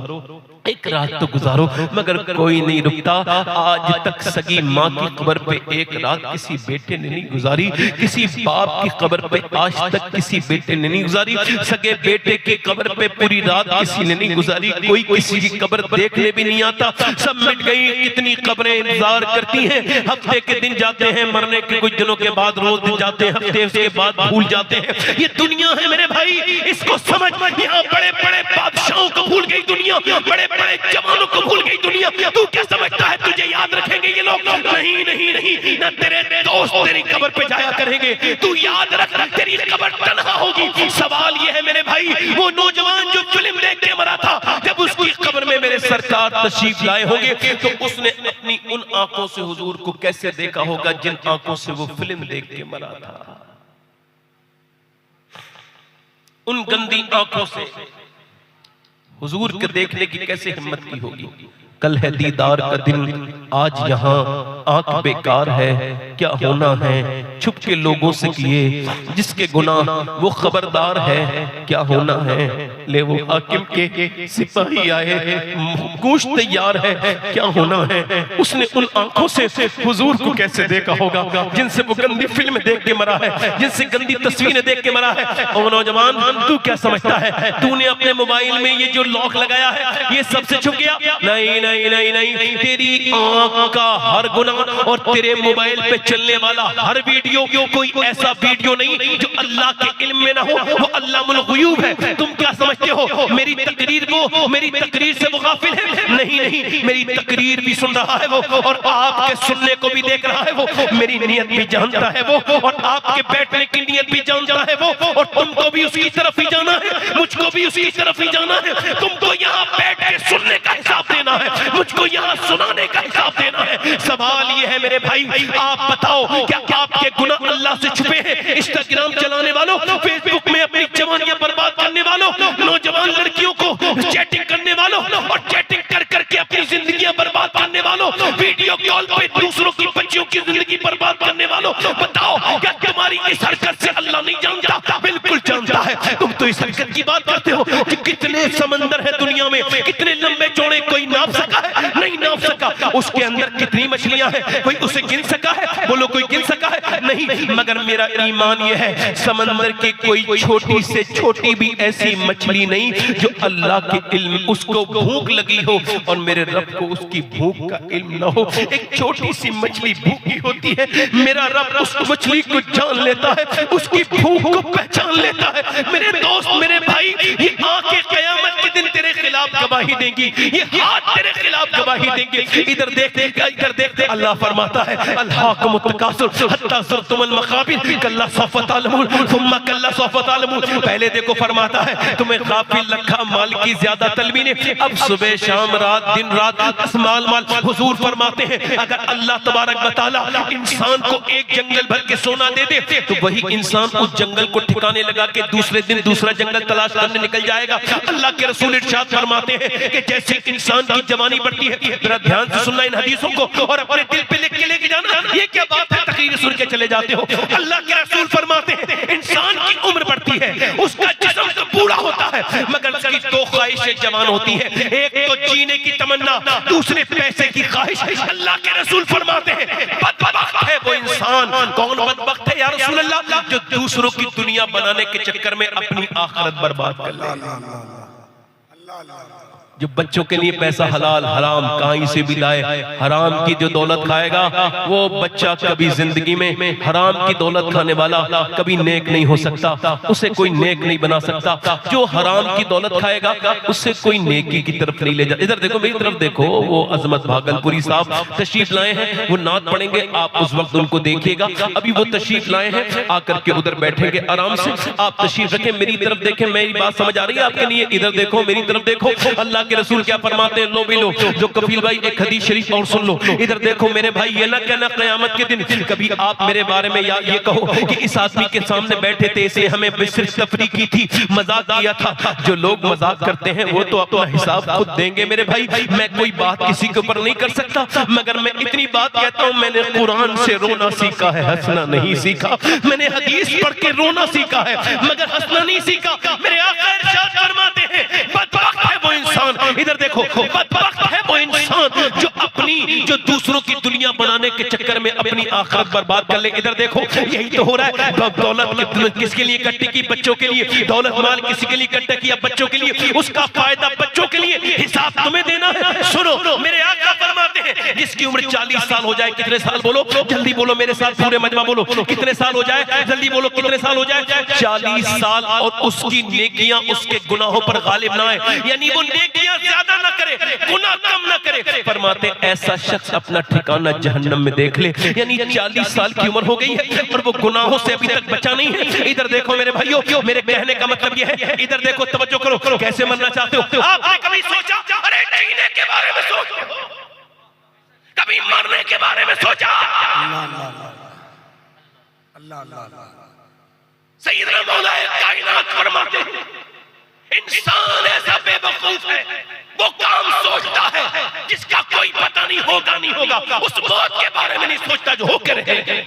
A: एक रात तो गुजारो, मगर कोई नहीं रुकता। आज तक सगी माँ की कब्र पे एक रात किसी बेटे ने नहीं गुजारी, किसी बाप की कब्र पे आज तक किसी बेटे ने नहीं गुजारी, सगे बेटे की कब्र पे पूरी रात किसी ने नहीं गुजारी। कोई किसी की कब्र देखने भी नहीं आता, सब मिट गई। कितनी कब्रें इंतजार करती हैं, हफ्ते के दिन जाते हैं, मरने के कुछ दिनों के बाद रोज दिन जाते हैं, हफ्ते उसके बाद भूल जाते हैं। ये दुनिया है मेरे भाई, इसको समझ। यहाँ बड़े बड़े बादशाहों को भूल गई दुनिया, बड़े बड़े जवानों को भूल गई दुनिया। तू क्या समझता है तुझे याद रखेंगे ये लोग? नहीं नहीं नहीं, ना तेरे दोस्त तेरी कब्र पे जाया करेंगे। तू याद रख, तेरी कब्र तन्हा होगी। सवाल ये है मेरे भाई, वो नौजवान जो फिल्म देख के मरा था, जब उसकी कब्र में मेरे सरकार तशरीफ लाए होंगे तो उसने अपनी उन आंखों से हुजूर को कैसे देखा होगा जिन आंखों से वो फिल्म देख के मरा था। उन गंदी आंखों से हुजूर के देखने की कैसे हिम्मत की होगी। कल है दीदार का दिन, आज यहाँ आंख बेकार है। क्या होना है छुप के लोगों से किए, जिसके गुनाह वो खबरदार है। क्या होना है ले वो हाकिम के सिपाही आए, गोश्त तैयार है। क्या होना है उसने उन आंखों से हुजूर को कैसे देखा होगा जिनसे वो गंदी फिल्म देख के मरा है, जिनसे गंदी तस्वीरें देख के मरा है। और नौजवान तू क्या समझता है, तूने अपने मोबाइल में ये जो लॉक लगाया है ये सबसे छुप गया? नहीं नहीं नहीं नहीं, तेरी आंख का हर गुनाह और तेरे मोबाइल पे चलने वाला हर वीडियो कोई ऐसा वीडियो नहीं जो अल्लाह के इल्म में ना हो, वो अल्लामुल गुयूब है। तुम क्या समझते हो मेरी तकरीर को, मेरी तकरीर से वो गाफिल है? नहीं नहीं, मेरी तकरीर भी सुन रहा है वो, और आपके सुनने को भी देख रहा है वो, मेरी नियत भी जानता है वो, और आपके बैठने की नियत भी जानता है वो, और तुमको भी उसकी तरफ ही जाना है, मुझको भी उसकी तरफ ही जाना है। तुमको यहाँ बैठ के सुनने का हिसाब देना है, मुझको यहाँ सुनाने का हिसाब देना है। सवाल ये है मेरे भाई, आप बताओ क्या आपके गुनाह अल्लाह से छुपे हैं? इंस्टाग्राम चलाने वालों, फेसबुक में अपनी जवानियां बर्बाद करने वालों, नौजवान लड़कियों को चैटिंग करने वालों और चैटिंग कर करके अपनी जिंदगियां बर्बाद करने वालों, वीडियो कॉल पे दूसरों की बच्चियों की जिंदगी बर्बाद करने वालों, बताओ क्या तुम्हारी इस हरकत से अल्लाह नहीं जानता? बिल्कुल जानता है। तुम तो इस हरकत की बात करते हो कि कितने समंदर है दुनिया में, कितने लंबे चौड़े, कोई नाप सका है? नहीं नाप सका। उसके अंदर कितनी मछलियां हैं, कोई उसे गिन सका है? बोलो कोई गिन सका है? नहीं। मगर मेरा ईमान यह है समंदर की कोई छोटी से छोटी भी ऐसी मछली नहीं जो अल्लाह के इल्म, उसको भूख लगी हो और मेरे रब को उसकी भूख का इल्म ना हो। एक छोटी सी मछली भूखी होती है, मेरा रब उस मछली को जान लेता है, उसकी भूख को पहचान लेता है। मेरे दोस्त, मेरे भाई, ये आंखें क़यामत के दिन तेरे खिलाफ गवाही देंगी, ये हाथ तेरे खिलाफ गवाही देंगे। इधर देखते इधर देखते अल्लाह फरमाता है अल्हाकुमुत तकासुर हत्ता ज़ुरतुमुल मक़ाबिर कल्ला सौफ़ तअलमून सुम्मा कल्ला सौफ़ तअलमून। पहले देखो फरमाता है तुम्हें गाफिल रखा माल की ज्यादा तलबी ने, अब सुबह शाम रात दिन रात माल माल। हुजूर फरमाते हैं अगर अल्लाह तबारक व तआला इंसान को एक जंगल भर के सोना दे दे तो वही इंसान उस जंगल को ठिकाने लगा के दूसरे दिन दूसरा जंगल तलाश करने निकल जाएगा। अल्लाह के रसूल इरशाद फरमाते हैं कि जैसे इंसान की जवानी बढ़ती है, जरा ध्यान से सुनना इन हदीसों को और अपने दिल पे लिख के लेके जाना। ये क्या बात है तकरीर सुन के चले जाते हो? अल्लाह के रसूल फरमाते हैं इंसान की उम्र बढ़ती है, उसका जिस्म तो बूढ़ा होता है, मगर उसकी दो ख्वाहिशें जवान होती है, एक तो जीने की तमन्ना, दूसरे पैसे की ख्वाहिश। अल्लाह के रसूल फरमाते हैं बदबख्त है वो इंसान। कौन बदबख्त है या रसूल अल्लाह? जो दूसरों की दुनिया बनाने के चक्कर में अपनी आखिरत बर्बाद कर ले। जो बच्चों के लिए पैसा हलाल हराम कहीं से भी लाए, हराम की जो दौलत खाएगा वो बच्चा कभी जिंदगी में हराम की दौलत खाने वाला कभी नेक नहीं हो सकता, उसे कोई नेक नहीं बना सकता। जो हराम की दौलत खाएगा उससे कोई नेकी की तरफ नहीं ले जा। इधर देखो, मेरी तरफ देखो, वो अजमत भागलपुरी साहब तशरीफ लाए हैं, वो नात पढ़ेंगे, आप उस वक्त उनको देखिएगा। अभी वो तशरीफ लाए हैं, आकर के उधर बैठेंगे आराम से। आप तशरीफ रखें, मेरी तरफ देखें, मेरी बात समझ आ रही है आपके लिए? इधर देखो, मेरी तरफ देखो। अल्लाह के रसूल क्या फरमाते हैं? लो भी लो, जो कफील भाई एक हदीस शरीफ और सुन लो। इधर देखो मेरे भाई, ये ना कहना क़यामत के दिन कभी आप मेरे बारे में या ये कहो कि इस आदमी के सामने बैठे थे, इसे हमें सिर्फ तफरीह की थी, मजाक किया था। जो लोग मजाक करते हैं वो तो अपना हिसाब खुद देंगे मेरे भाई। मैं कोई बात किसी के ऊपर नहीं कर सकता, मगर मैं इतनी बात कहता हूँ, मैंने कुरान से रोना सीखा है, हंसना नहीं सीखा। मैंने हदीस पढ़ के रोना सीखा है, मगर हंसना नहीं सीखा। मेरे आका इरशाद फरमाते हैं बदबख्त है वो इंसान इंसान, इधर देखो, बदबख्त है वो इंसान जो अपनी जो दूसरों की दुनिया बनाने के चक्कर में अपनी आखिरत बर्बाद कर ले। इधर देखो, यही तो हो रहा है। दौलत किसके लिए इकट्ठी की? बच्चों के लिए। दौलत माल किसी के लिए इकट्ठा किया? बच्चों के लिए। उसका फायदा बच्चों के लिए, हिसाब तुम्हें देना है। सुनो, मेरे आका फरमाते हैं जिसकी उम्र 40 साल हो जाए, कितने साल बोलो, जल्दी बोलो मेरे साथ, पूरे मजमा बोलो, कितने साल हो जाए, जल्दी बोलो कितने साल हो जाए? 40 साल, और उसकी नेकियां उसके गुनाहों पर गालिब ना आए, यानी वो नेकियां ज्यादा ना करे, गुनाह कम ना करे। फरमाते ऐसा शख्स अपना ठिकाना जहन्नम में देख ले। यानी 40 साल की उम्र हो गई है और वो गुनाहों से अभी तक बचा नहीं है। इधर देखो मेरे भाइयों, मेरे कहने का मतलब ये है, इधर देखो, तवज्जो करो, कैसे मरना चाहते हो? आपने कभी सोचा, अरे जीने के बारे में सोचते हो, कभी मरने के बारे में सोचा? सैयदना मौलाए कायनात फरमाते हैं इंसान ऐसा बेवकूफ है, वो काम सोचता है जिसका कोई पता नहीं होगा, नहीं होगा, उस मौत के बारे में नहीं सोचता जो होकर रहेगा।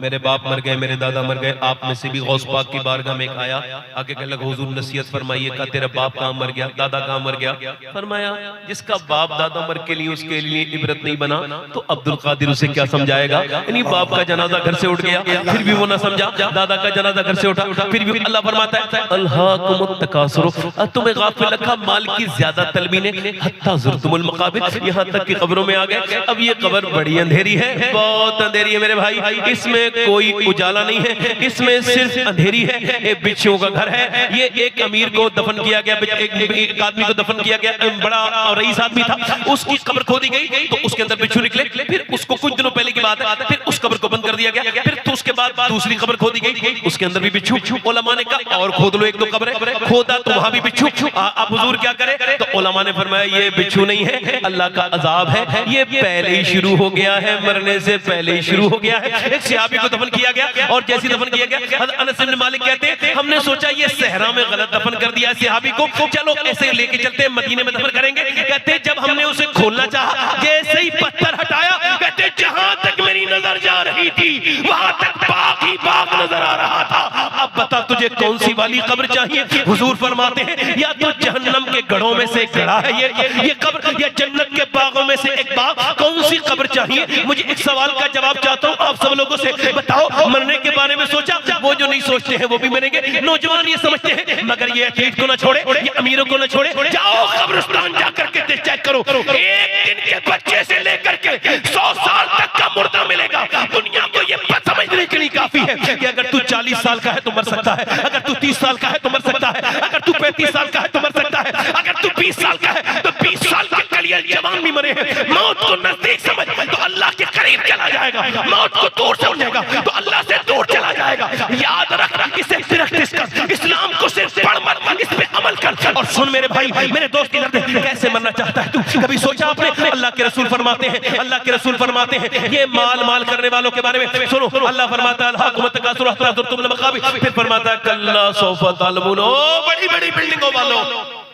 A: मेरे बाप मर गए, मेरे दादा मर गए, आप में से भी गौस पाक की बारगाह में आया, आगे कह लगा हुजूर नसीहत फरमाइए, का तेरा बाप कहाँ मर गया, दादा कहाँ मर गया? फरमाया जिसका बाप दादा मर के लिए उसके लिए इबरत नहीं बना तो अब्दुल कादिर उसे क्या समझाएगा? यानी बाप का जनाजा घर से उठ गया फिर भी वो ना समझा, दादा का जनाजा घर से उठा फिर भी। अल्लाह फरमाता है अल्हाकुमुत तकासुर, तुम्हें गाफिल रखा माल की ज्यादा तलबी ने, हत्ता ज़ुरतुमुल मकाबिर, यहाँ तक कि कब्रों में आ गए। अब ये कब्र बड़ी अंधेरी है, बहुत अंधेरी है मेरे भाई, इसमें कोई उजाला नहीं है, इसमें सिर्फ अंधेरी है। एक बिच्छुओं का घर है, ये एक अमीर को दफन किया गया, एक आदमी को दफन किया गया, बड़ा रईस आदमी था, उसकी कब्र खोदी गई तो उसके अंदर बिच्छू निकले, फिर उसको कुछ दिनों पहले की बात है, फिर उस कब्र को बंद कर दिया गया, फिर तो उसके बाद दूसरी कब्र खोदी गई, उसके अंदर भी बिच्छू। उलमा ने कहा और खोद लो, एक दो कब्र खोदा तो वहां भी बिच्छू। अब हुजूर क्या करे? तो उलमा ने फरमाया ये बिच्छू नहीं है, अल्लाह का अजाब है, ये पहले ही शुरू हो गया है, मरने से पहले ही शुरू हो गया है। एक सहाबी को दफन किया गया और जैसे दफन किया गया, अनस इब्न मालिक कहते हैं हमने सोचा ये सहरा में गलत दफन कर दिया सहाबी को, चलो ऐसे लेके चलते हैं मदीने में दफन करेंगे। कहते जब हमने उसे खोलना चाहा, जैसे ही पत्थर हटाया, कहते जहां तक मेरी नजर जा रही थी वहां तक बाग ही बाग नजर आ रहा था। अब बता तुझे कौन सी वाली कब्र चाहिए? हुजूर फरमाते हैं या तो जहन्नम के गढ़ों में से एक गढ़ा है ये कब्र, या जन्नत के बागों में से एक बाग, कौन सी कब्र चाहिए? मुझे एक सवाल का जवाब चाहता हूँ आप सब लोगों से, बताओ मरने के बारे में सोचा? वो जो नहीं सोचते हैं वो भी मरेंगे। नौजवान ये समझते हैं मगर ये एथलीट को ना छोड़े, ये अमीरों को ना छोड़े, जाओ कब्रिस्तान जाकर के चेक करो, एक दिन के बच्चे से लेकर के 100 साल तक का मुर्दा मिलेगा। दुनिया को ये समझने के लिए काफी है कि अगर तू 40 साल का है तो मर सकता है, अगर तू 30 साल का है तो मर सकता है, अगर तू 35 साल का है तो मर सकता है, अगर तू 20 साल का है तो 20 साल के कलियल जवान भी मरे हैं। मौत को नजदीक समझ तो अल्लाह के करीब चला जाएगा, मौत को दूर समझेगा तो अल्लाह से दूर चला जाएगा। याद रख, इसे प्रैक्टिस कर, इस्लाम को सिर्फ पढ़ मत, इस पे अमल कर। और सुन मेरे भाई, मेरे दोस्त इधर देख, कैसे मरना चाहता है तू? कभी सोचा आपने? अल्लाह के रसूल फरमाते हैं, अल्लाह के रसूल फरमाते हैं ये माल करने वालों के बारे में सुनो। अल्लाह फरमाता है अल्हाकुमुत तकासुर हत्ता ज़ुरतुमुल मकाबिर, फिर फरमाता है कल्ला सौफा तअलमून, ओ बड़ी बड़ी बिल्डिंगों वालों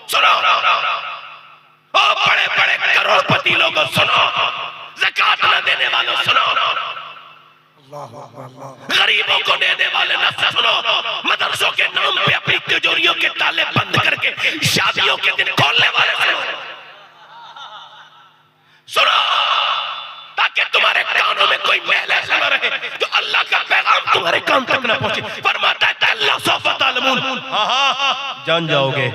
A: सुनो, ओ बड़े बड़े करोड़पति लोगों सुनो, ज़कात न देने वालों सुनो, गरीबों को देने वाले न सुनो, मदरसों के नाम पे अपनी तिजोरियों के ताले बंद करके शादियों के दिन खोलने वाले सुनो, ताकि तुम्हारे कानों में कोई मैल ऐसा न रहे जो अल्लाह का पैगाम तुम्हारे कान तक न पहुंचे। फरमाता है अल्लाह सौफ तालमून, जान जाओगे,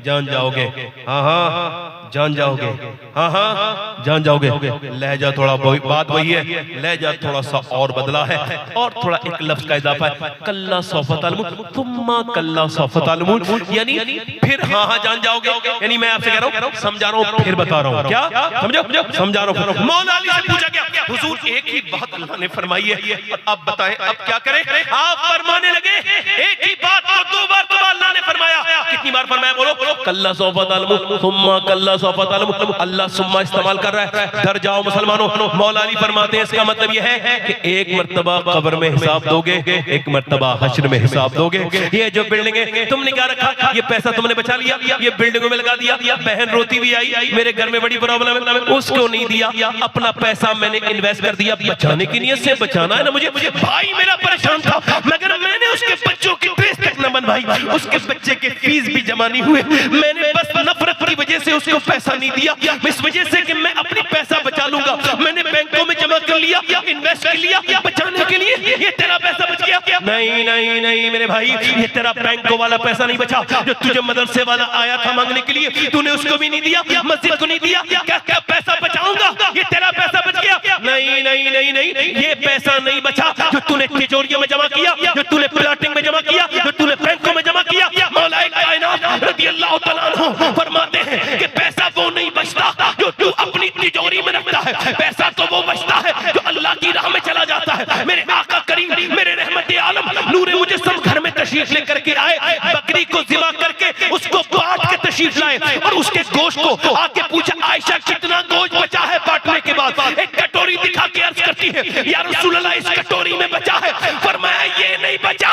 A: जान जाओगे, हाँ जान जाओगे, हाँ जान जाओगे। लहजा थोड़ा बात वही है, लहजा थोड़ा सा और बदला है और थोड़ा एक लफ्ज का इजाफा है, कल्ला सौफ तालमून तुम्मा कल्ला सौफ तालमून, यानी फिर हाँ जान जाओगे। यानी मैं आपसे कह रहा हूँ, समझा रहा हूँ, फिर बता रहा हूँ, क्या समझो, समझा रहा हूँ। मौला अली से पूछा गया हुजूर एक ही बात अल्लाह ने फरमाई है और अब बताएं अब क्या करें? आप फरमाने लगे एक ही बात को 2 बार अल्लाह ने फरमाया कि कितनी बार फरमाया बोलो, कल्ला सौफा तालमू सुम्मा कल्ला सौफा तालमू। अल्लाह सुम्मा इस्तेमाल कर रहा है। डर जाओ मुसलमानों। मौला अली फरमाते हैं इसका मतलब यह है कि एक मर्तबा कब्र में हिसाब दोगे, एक मर्तबा हश्र में हिसाब दोगे। ये जो बिल्डिंग है तुमने क्या रखा, ये पैसा तुमने बचा लिया, ये बिल्डिंगों में लगा दिया। बहन रोती भी आई, मेरे घर में बड़ी प्रॉब्लम है, उसको नहीं दिया। अपना पैसा मैंने इन्वेस्ट कर दिया, बचाने की नीयत से बचाना है ना मुझे। भाई मेरा परेशान था, मगर मैंने उसके बच्चों की ड्रेस तक न बनवाई, उसके बच्चे के फीस भी जमा नहीं हुए। मैंने बस नफरत की वजह से उसको पैसा नहीं दिया, इस वजह से कि मैं अपनी पैसा बचा लूंगा। मैंने बैंकों में जमा कर लिया, इन्वेस्ट कर लिया बचाने के लिए। ये तेरा पैसा बच गया? नहीं नहीं नहीं मेरे भाई, ये तेरा बैंकों वाला पैसा नहीं बचा। जो तुझे मदरसे वाला आया था मांगने के लिए, तूने उसको भी नहीं दिया, मस्जिद को नहीं दिया। क्या क्या पैसा बचाऊंगा? ये तेरा पैसा बच गया? नहीं नहीं नहीं नहीं, ये पैसा नहीं बचा जो तूने तिजोरियों में जमा किया, जो तूने प्लाटिंग में जमा किया, जो तूने बैंकों में जमा किया। मौलाए कायनात रज़ी अल्लाह तआला अन्हु फरमाते हैं कि पैसा वो नहीं बचता जो तू अपनी तिजोरी में रखता है, पैसा तो वो बचता है जो अल्लाह की राह में चला जाता है। मेरे आका करीम, मेरे रहमत आलम नूरे मुजस्सम घर में तशरीफ लेकर के आए, बकरी को ज़िबा करके उसको काट के तशरीफ लाए और उसके गोश्त को आके पूछा, आयशा कितना गोश्त बचा है बांटने के बाद? एक कटोरी दिखा के अर्ज करती है, या रसूल अल्लाह इस कटोरी में बचा है। फरमाया ये नहीं बचा,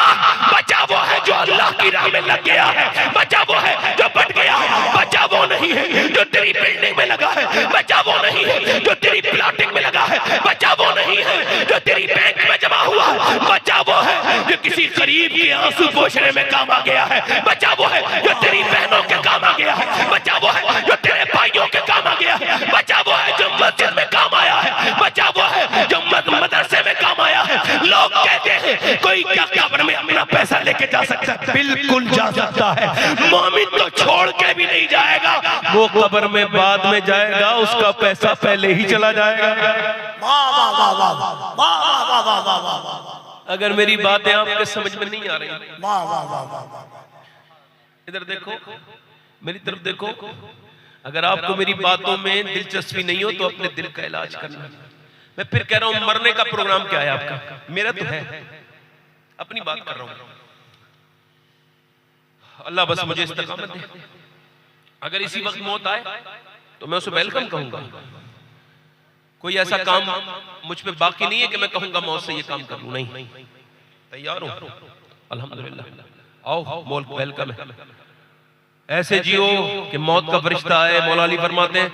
A: बचा वो है जो अल्लाह की राह में लग गया है, बचा वो है जो बट गया है, बचा वो नहीं है जो तेरी बिल्डिंग में लगा है, बचा वो नहीं है जो तेरी प्लाटिंग में लगा है, बचा वो नहीं है जो तेरी बैंक में जमा हुआ है, बचा वो है जो किसी गरीब के आंसू पोंछने में काम आ गया है, बचा वो है जो तेरी बहनों के काम आ गया है, बचा वो है जो तेरे भाइयों के काम आ गया है, बचा वो है जो मस्जिद में काम आया है, बचा वो है जो मदरसे में काम आया है। लोग कहते हैं कोई क्या कब्र में अपना पैसा लेके जा सकता है? बिल्कुल जा सकता है। मोमिन तो छोड़ के भी नहीं जाएगा, वो कब्र में बाद में जाएगा, उसका पैसा पहले ही चला जाएगा।
B: वाह वाह वाह वाह वाह वाह वाह वाह वाह।
A: अगर मेरी बातें आपके समझ में नहीं आ रही,
B: वाह वाह वाह वाह,
A: इधर देखो, मेरी तरफ देखो। अगर आपको मेरी बातों में दिलचस्पी नहीं हो तो अपने दिल का इलाज करना। मैं फिर कह रहा हूं, मरने का प्रोग्राम क्या है आपका? मेरा तो है, अपनी बात कर रहा हूं। अल्लाह बस मुझे इस्तिकामत दे। अगर इसी वक्त मौत आए तो मैं उसे वेलकम कहूंगा। कोई ऐसा काम मुझ पे बाकी नहीं है कि मैं कहूंगा मौत से ये काम कर लूं, नहीं, तैयार हूं अल्हम्दुलिल्लाह। आओ, मौत वेलकम है। ऐसे जियो कि मौत का फरिश्ता आए। मौला अली फरमाते हैं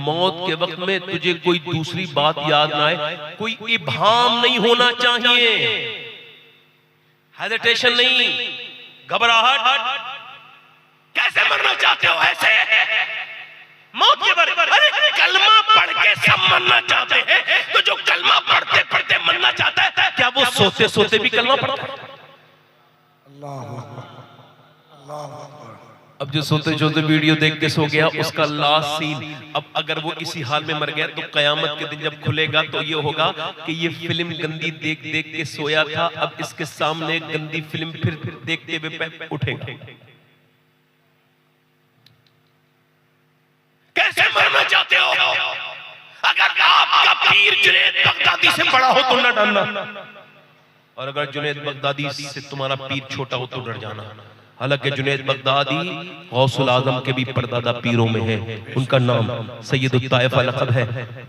A: मौत के वक्त में तुझे कोई दूसरी बात याद ना आए, कोई इब्हाम नहीं होना चाहिए, हेजिटेशन नहीं, घबराहट। कैसे मरना चाहते हो? ऐसे मौत के बारे में। अरे कलमा पढ़ के सब मरना चाहते हैं, तो जो कलमा पढ़ते पढ़ते मरना चाहता है, क्या वो सोते सोते भी कलमा पढ़ता है? अब जो सोते सोते वीडियो देख के सो गया, उसका लास्ट सीन, अब अगर वो इसी हाल में मर गया तो कयामत के दिन जब खुलेगा तो ये होगा कि ये फिल्म गंदी देख देख के सोया था, अब इसके सामने गंदी फिल्म फिर देखते हुए उठेगा। कैसे मरना चाहते हो? अगर आपका पीर जुनैद बगदादी से बड़ा हो तो न डरना, और अगर जुनैद बगदादी से तुम्हारा पीर छोटा हो तो डर जाना। हालांकि जुनैद बगदादी गौसुल आजम के भी परदादा पीरों में है। उनका नाम सैयदुत ताइफा लक़ब है।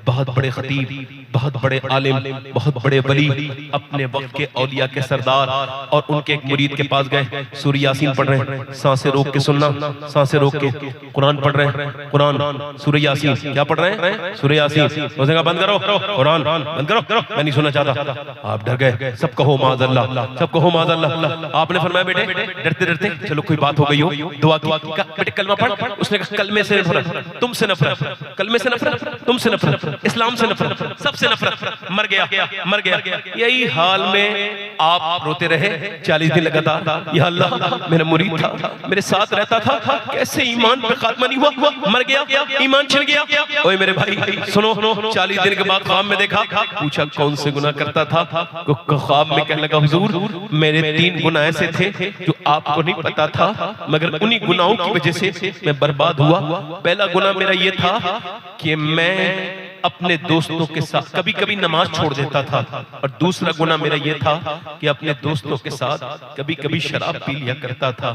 A: बहुत बड़े खतीब, बहुत बड़े आलिम, बहुत बड़े वली, अपने वक्त के औलिया के सरदार। और उनके एक मुरीद के पास गए, सूरह यासीन पढ़ रहे हैं, सांसें रोक के सुनना, सांसें रोक के। कुरान पढ़ रहे हैं, कुरान सूरह यासीन। क्या पढ़ रहे हैं? सूरह यासीन। उसने कहा बंद करो, कुरान बंद करो, मैं नहीं सुनना चाहता। आप डर गए, सब कहो माज़अल्लाह, सब कहो माज़अल्लाह। आपने फरमाया बेटे डरते डरते चलो कोई बात हो गई हो, दुआ की, बेटे कलमा पढ़। उसने कहा कलमे से नफरत, तुमसे नफरत, कलमे से नफरत, तुमसे नफरत, इस्लाम से नफरत, सबसे नफरत। मर गया, मर गया। यही हाल में आप रोते रहे 40 दिन लगातार। या अल्लाह मेरा मुरीद था, मेरे साथ रहता था, कैसे ईमान पे खात्मा नहीं हुआ, मर गया, ईमान छिन गया। ओए मेरे भाई सुनो, 40 दिन के बाद ख्वाब में देखा, पूछा कौन से गुनाह करता था? ख्वाब में कहने लगा हुजूर मेरे 3 गुनाह ऐसे थे जो आपको नहीं पता था, मगर उन्हीं गुनाहों की वजह से मैं बर्बाद हुआ। पहला गुनाह मेरा ये था कि मैं अपने दोस्तों के साथ कभी कभी नमाज छोड़ देता था, और दूसरा गुनाह मेरा ये था कि अपने दोस्तों के साथ कभी कभी शराब पी लिया करता था,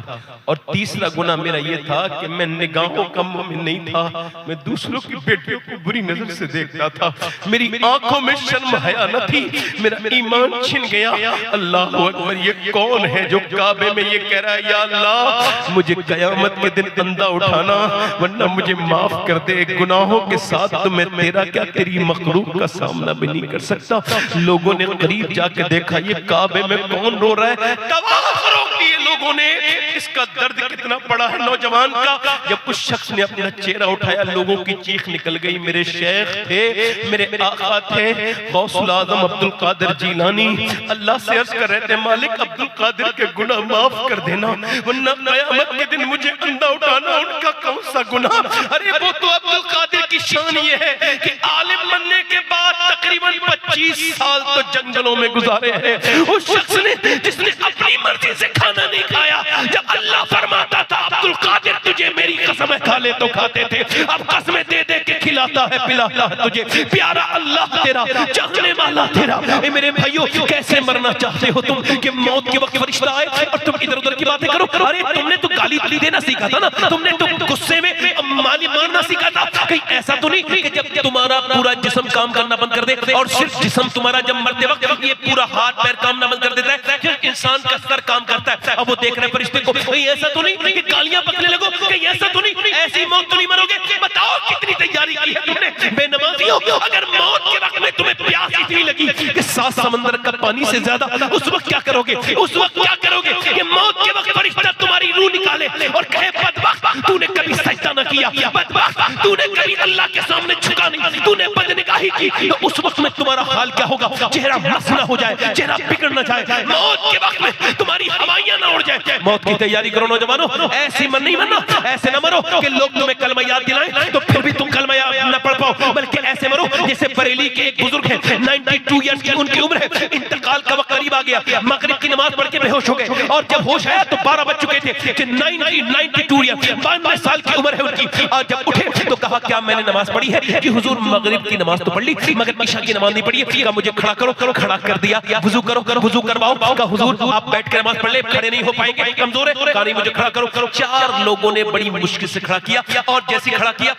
A: और तीसरा गुनाह मेरा ये था कि मैं निगाहों का मोमिन नहीं था, मैं दूसरों की बेटियों को बुरी नजर से देखता था, मेरी आंखों में शर्म हया न थी, मेरा ईमान छिन गया। अल्लाह अकबर, ये कौन है जो काबे में ये कह रहा है या अल्लाह मुझे कयामत के दिन अंधा उठाना वरना मुझे माफ कर दे, गुनाहों के साथ तो मैं तेरा क्या तेरी मखलूक का सामना भी नहीं कर सकता। लोगों ने करीब जाकर देखा ये काबे में कौन रो रहा है, तवाफ रोक दिए लोगों ने, इसका दर्द कितना बड़ा है नौजवान का। जब उस शख्स ने अपना चेहरा उठाया लोगों की चीख निकल गई, मेरे शेख थे, मेरे आका थे गौसुल आजम अब्दुल कादिर जीलानी, अल्लाह से अर्ज कर रहे थे मालिक अब्दुल कादिर के गुनाह माफ कर देना वरना कयामत के दिन मुझे अंधा उठाना उनका कौन सा गुनाह। अरे वो तो अब्दुल कादिर की शान ये है कि आलिम बनने के बाद तकरीबन 25 साल तो जंगलों में गुजारे हैं। उस शख्स ने जिसने अपनी मर्जी से खाना नहीं खाया, जब अल्लाह फरमाता था अब्दुल कादिर तुझे मेरी कसम खा ले तो खाते थे, अब कसमें दे दे के खिलाता है पिलाता है तुझे, प्यारा अल्लाह तेरा, चाहने वाला तेरा। ए मेरे भाइयों, कैसे मरना चाहते हो तुम कि मौत के वक्त फरिश्ता आए और तुम इधर उधर की बातें करो। अरे तुमने तो गाली देना सीखा था ना, तुमने तो गुस्से में माली मारना सीखा था। कहीं ऐसा तो नहीं कि जब तुम्हारा पूरा जिस्म काम करना बंद कर दे और सिर्फ जिस्म तुम्हारा जब मरते वक्त ये पूरा हाथ पैर काम ना बंद कर देता है, फिर इंसान का सर काम करता है। अब वो देख रहे फरिश्ते को, कहीं ऐसा तो नहीं कि गालियां बकने लगो, कहीं ऐसा तो नहीं ऐसी मौत तो नहीं मरोगे। बताओ कितनी तैयारी की है तुमने बेनमाजियों। अगर मौत के वक्त में तुम्हें प्यास इतनी लगी कि 7 समंदर का पानी से ज्यादा, उस वक्त क्या करोगे? उस वक्त क्या करोगे कि मौत के वक्त फरिश्ता तुम्हारी रूह निकाले और कहे बदबख्त तूने कभी सजदा न किया, बदबख्त तूने कभी अल्लाह के सामने झुका नहीं, तूने बदनिगाही की, तो उस वक्त में तुम्हारा हाल क्या होगा? चेहरा मसना हो जाए, चेहरा बिगड़ न जाए, मौत के वक्त में तुम्हारी हवाइयां ना उड़ जाए। मौत की तैयारी करो नौजवानों, ऐसी मन नहीं मरना, ऐसे न मरो कि लोग तुम्हें कलमा याद दिलाएं तो फिर भी तुम कलमा याद न पढ़ पाओ, बल्कि ऐसे मरो जैसे बरेली के एक बुजुर्ग हैं, 92 ईयर्स की उनकी उम्र है, इंतकाल का वक्त करीब आ गया, मगरिब की नमाज पढ़ के बेहोश हो गए और जब होश आया तो 12 बज चुके थे। 92 ईयर 92 साल की उम्र है उनकी। और जब उठे तो कहा क्या मैंने नमाज पढ़ी है कि हुजूर मगरिब की नमाज तो पढ़ ली मगर ईशा की नमाज नहीं पढ़ी है। कहा मुझे खड़ा करो, खड़ा कर दिया, वुजू करो, वुजू करवाओ। कहा हुजूर आप बैठ कर नमाज पढ़ ले, खड़े नहीं हो पाएंगे, कमजोर है। कहा नहीं मुझे खड़ा करो। 4 लोगों ने बड़ी मुश्किल से खड़ा किया और जैसे खड़ा किया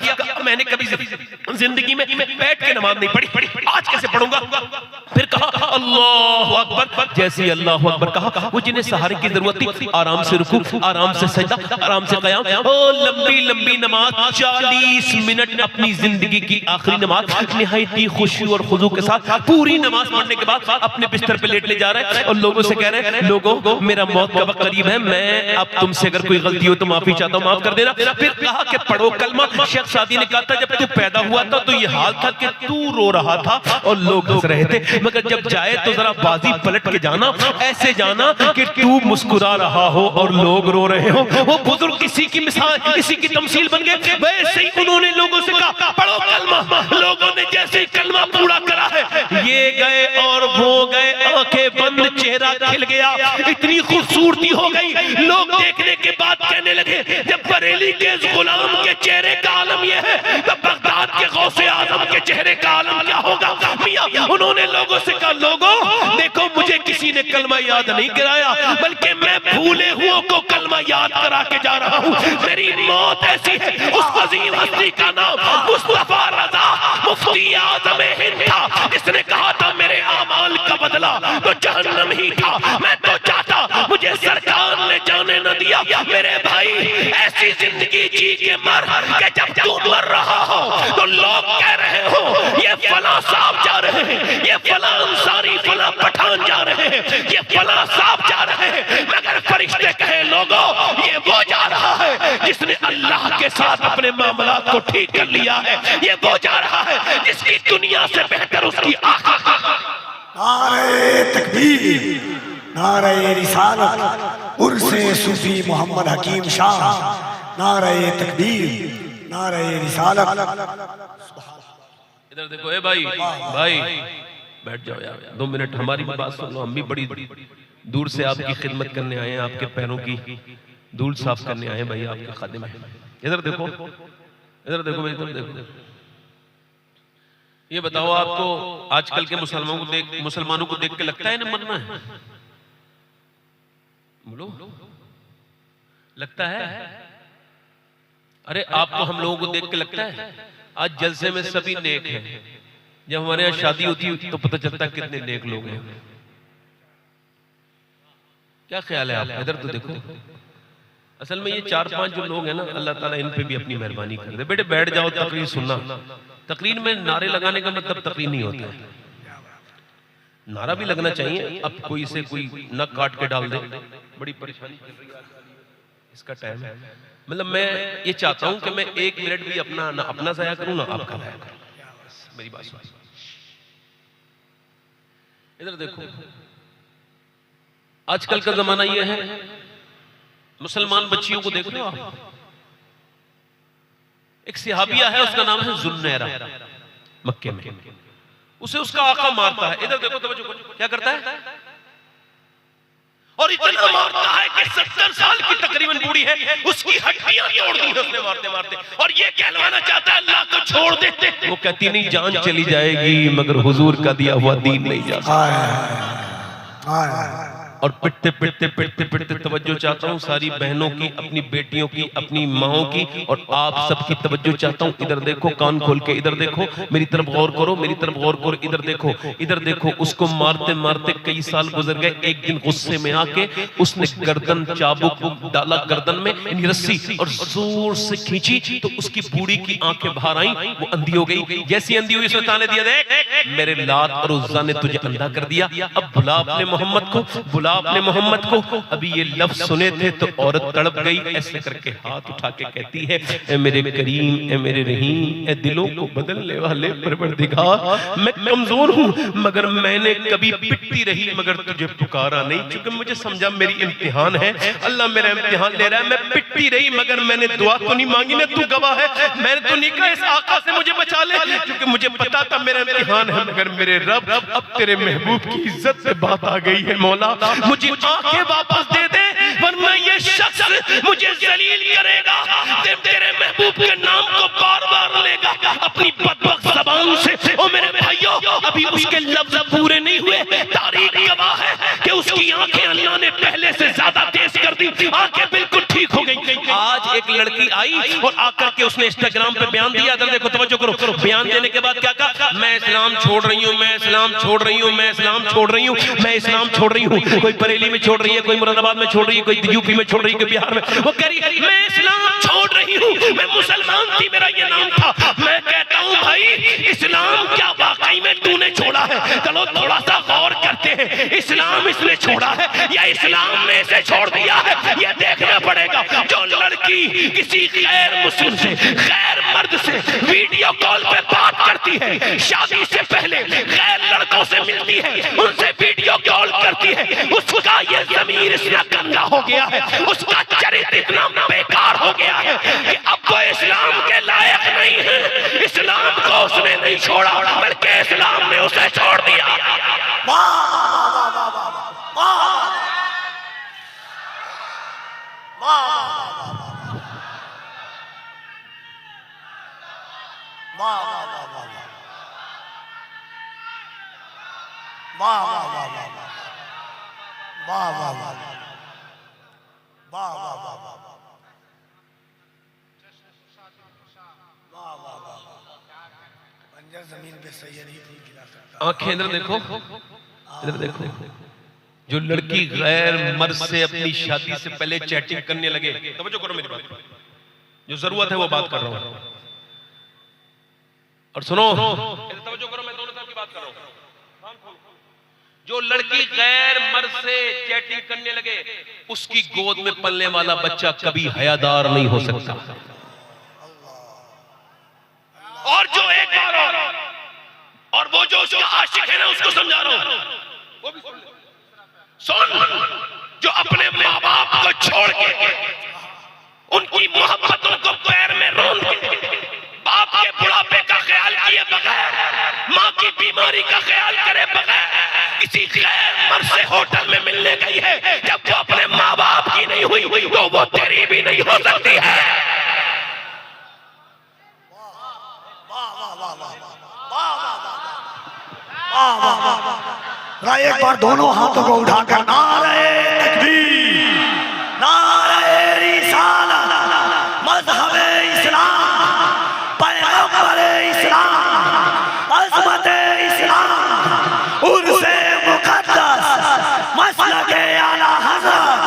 A: मैंने कभी जिंदगी में बैठ के नमाज नहीं पढ़ी, आज कैसे पढ़ूंगा? फिर कहा अल्लाह अकबर। जैसे अल्लाह अकबर कहा, वो जिन्हें सहारे की जरूरत थी आराम से रुकू, आराम से सजदा, आराम से कयाम, लंबी लंबी नमाज 40 मिनट अपनी जिंदगी की आखिरी नमाज निहायती खुशी और खुजू के साथ पूरी नमाज पढ़ने के बाद अपने बिस्तर पे लेट ले जा रहे हैं और लोगों से कह रहे हैं लोगों मेरा मौत का वक्त करीब है, मैं अब तुमसे अगर कोई गलती हो तो माफी चाहता हूँ, माफ कर देना। फिर कहा कि पढ़ो कलमा। शेख सादी ने कहा था जब तू पैदा हुआ था तो ये हाल था कि तू रो रहा था और लोग हंस रहे थे, मगर जब जाए तो जरा बाजी पलट के जाना, ऐसे जाना कि तू मुस्कुरा रहा हो और लोग रो रहे हो। वो बुजुर्ग किसी की मिसाल, किसी की तमसील बन गए। वैसे ही उन्होंने लोगों से कहा पढ़ो कलमा। लोगों ने जैसे ही कलमा पूरा करा है, ये गए और वो गए, आंखें बंद, चेहरा खिल गया, इतनी खूबसूरती हो गई। लोग देखने के बाद कहने लगे जब बरेली के इस गुलाम के चेहरे का आलम ये है तो बगदाद के गौसे आजम के चेहरे का आलम क्या होगा? मियां उन्होंने लोगों से कहा लोगों देखो मुझे किसी ने कलमा याद नहीं कराया, बल्कि मैं भूले हुओं को कलमा याद करा के जा रहा हूँ। मेरी मौत ऐसी है, उस अजीम हस्ती का नाम मुस्तफा रजा मुफ्ती आजम हिंद था, जिसने कहा था मेरे आमाल का बदला तो जहन्नम ही था। मैं तो चाहता मुझे सरकार ने जाने न दिया। मेरे भाई ऐसी जिंदगी जी के मर के जब तू मर रहा हो तो लोग कह रहे हो ये फला साहब जा रहे हैं, ये फला अंसारी, फला पठान जा रहे हैं, ये फला साहब जा रहे हैं, मगर फरिश्ते कहे लोगों ये वो जा रहा है जिसने अल्लाह के साथ अपने मामला को ठीक कर लिया है, ये वो जा रहा है जिसकी दुनिया से बेहतर उसकी आखिरत।
B: नारे तकबीर, नारे रिसालत, उर्से सूफी मोहम्मद हकीम शाह, नारे तकबीर, नारे रिसालत।
A: इधर देखो ए भाई बैठ जाओ यार 2 मिनट, हमारी भी बात सुन लो। हम भी बड़ी दूर से आपकी खिदमत करने आए हैं, आपके पैरों की धूल साफ करने आए हैं भाई, आपके खादिम हैं। इधर देखो, इधर देखो, मेरी तरफ देखो। ये बताओ, आपको आजकल के मुसलमानों को देख के लगता है ना मरना है? बोलो, लगता है? अरे आपको हम लोगों को देख के लगता है? आज जलसे में सभी नेक हैं, जब हमारे यहाँ शादी होती है तो पता चलता है कितने नेक लोग हैं। क्या ख्याल है आपका? इधर तो देखो। असल में ये 4-5 जो लोग हैं ना, अल्लाह ताला इन पे भी अपनी मेहरबानी कर दे। बेटे बैठ जाओ, तकरीर सुनना। तकरीर में नारे लगाने का मतलब तकरीर नहीं होता है, नारा भी लगना चाहिए। अब कोई से कोई नक काट के डाल दे, बड़ी परेशानी चल रही है इसका टाइम है। मतलब मैं ये चाहता हूं कि मैं 1 मिनट भी अपना ना अपना जाया करूं ना आपका जाया करूं। मेरी बात सुन, इधर देखो। आजकल का जमाना ये है, मुसलमान बच्चियों को देख लो आप। एक सिहाबिया है, उसका नाम है जुन्नैरा, मक्के में। उसे उसका आका मारता है। इधर देखो, तवज्जो करो, क्या करता है? और इतना मारता है कि 70 साल की तकरीबन बूढ़ी है, उसकी हड्डियां तोड़ दी उसने मारते मारते। और ये कहलवाना चाहता है अल्लाह को छोड़ दे। वो कहती नहीं, जान चली जाएगी मगर हुजूर का दिया हुआ दीन नहीं जा सकता। और पिटते पिटते पिटते पिटते, तवज्जो चाहता हूँ सारी बहनों की, अपनी बेटियों की, अपनी माओं की, और आप सबकी तवज्जो चाहता हूँ। इधर देखो, कान खोल के इधर देखो, मेरी तरफ गौर करो, मेरी तरफ गौर करो। इधर देखो, इधर देखो। उसको मारते मारते कई साल गुजर गए। एक दिन गुस्से में आके उसने गर्दन, चाबुक डाला गर्दन में, रस्सी, और जोर से खींची तो उसकी बूढ़ी की आंखें बाहर आई, वो अंधी हो गई। जैसी अंधी हुई, उसने ताने दिया, देख मेरे लात और उज़्ज़ा ने तुझे अंधा कर दिया, अब बुला अपने मोहम्मद को, बुला अपने मोहम्मद को। अभी ये लफ्ज सुने थे तो औरत तड़प गई, ऐसे करके हाथ उठा के कहती है, ए मेरे करीम, ए मेरे रहीम, ए दिलों को बदलने वाले परवरदिगार, मैं कमजोर हूँ मगर मैंने कभी पिटती रही मगर तुझे पुकारा नहीं, क्योंकि मुझे समझा मेरी इम्तिहान है, अल्लाह मेरा इम्तिहान ले रहा है। मैं पिटती रही मगर मैंने दुआ तो नहीं मांगी ना, तू गवाह है। मैंने तो नहीं कहा इस आका से मुझे बचा ले, क्योंकि मुझे पता था मेरा इम्तिहान है। मगर मेरे रब, अब तेरे महबूब की इज्जत से बात आ गई है, मौला मुझे आंखें वापस दे दे, वरना ये शख्स मुझे जलील करेगा, तेरे महबूब के नाम को बार बार लेगा अपनी बदबख्त ज़बान से। ओ मेरे भाइयों, अभी उसके लफ्ज़ पूरे नहीं हुए, तारीख गवाह है कि उसकी आंखें अल्लाह ने पहले से ज्यादा तेज कर दी, आंखें बिल्कुल ठीक हो गई। आज एक लड़की आई और आकर के उसने इंस्टाग्राम पे बयान दिया। इधर देखो, तवज्जो करो। बयान देने के बाद क्या कहा? मैं इस्लाम छोड़ रही हूँ, मैं इस्लाम छोड़ रही हूँ, मैं इस्लाम छोड़ रही हूँ, मैं इस्लाम छोड़ रही हूँ। कोई बरेली में छोड़ रही है, कोई मुरादाबाद में छोड़ रही है, कोई यूपी में छोड़ रही है, कोई बिहार में। वो कह रही है मैं इस्लाम छोड़ रही हूँ, मैं मुसलमान थी, मेरा ये नाम था। मैं कहता हूँ भाई, इस्लाम क्या वाकई में तूने छोड़ा है? चलो थोड़ा सा गौर करते हैं, इस्लाम इसने छोड़ा है या इस्लाम ने इसे छोड़ दिया है, यह देखना पड़ेगा। जो लड़की किसी गैर मुस्लिम से, गैर मर्द से वीडियो कॉल पे बात करती है, शादी से पहले गैर लड़कों से मिलती है, उनसे वीडियो कॉल करती है, उसका ये ज़मीर इतना गंदा हो गया है, उसका चरित्र इतना बेकार हो गया है कि अब वो इस्लाम के लायक नहीं है। इस्लाम को उसने नहीं छोड़ा, बल्कि इस्लाम ने उसे छोड़ दिया।
B: जमीन पे सही नहीं गिरा सकता।
A: आंखें इधर देखो, इधर देखो। जो लड़की गैर मर्द से अपनी शादी से पहले चैटिंग करने लगे, तवज्जो करो मेरी बात, जो जरूरत है वो बात कर रहा हूं, और सुनो, तवज्जो करो, मैं दोनों तरफ की बात कर रहा हूं। जो लड़की गैर मर्द से चैटिंग करने लगे, उसकी गोद में पलने वाला बच्चा कभी हयादार नहीं हो सकता। और जो एक बार और वो जो उसका आशिक है ना, उसको समझा रहा हूं, वो भी सुन। जो अपने माँ बाप को छोड़ के, उनकी मोहब्बतों को पैर में रोन के, बाप के बुढ़ापे का ख्याल किए बगैर, माँ की बीमारी का ख्याल करे बगैर किसी गैर मर्द से होटल में मिलने गई है, जब वो अपने माँ बाप की नहीं हुई तो वो तेरी भी नहीं हो सकती है।
B: वाह वाह वाह। एक बार दोनों हाथों को उठाकर नारे तकबीर, नारे रिसालत, मज़हब-ए इस्लाम, पैगंबर-ए इस्लाम, अज़मत-ए इस्लाम, उर्स-ए मुक़द्दस, मसलक-ए आला हज़रत,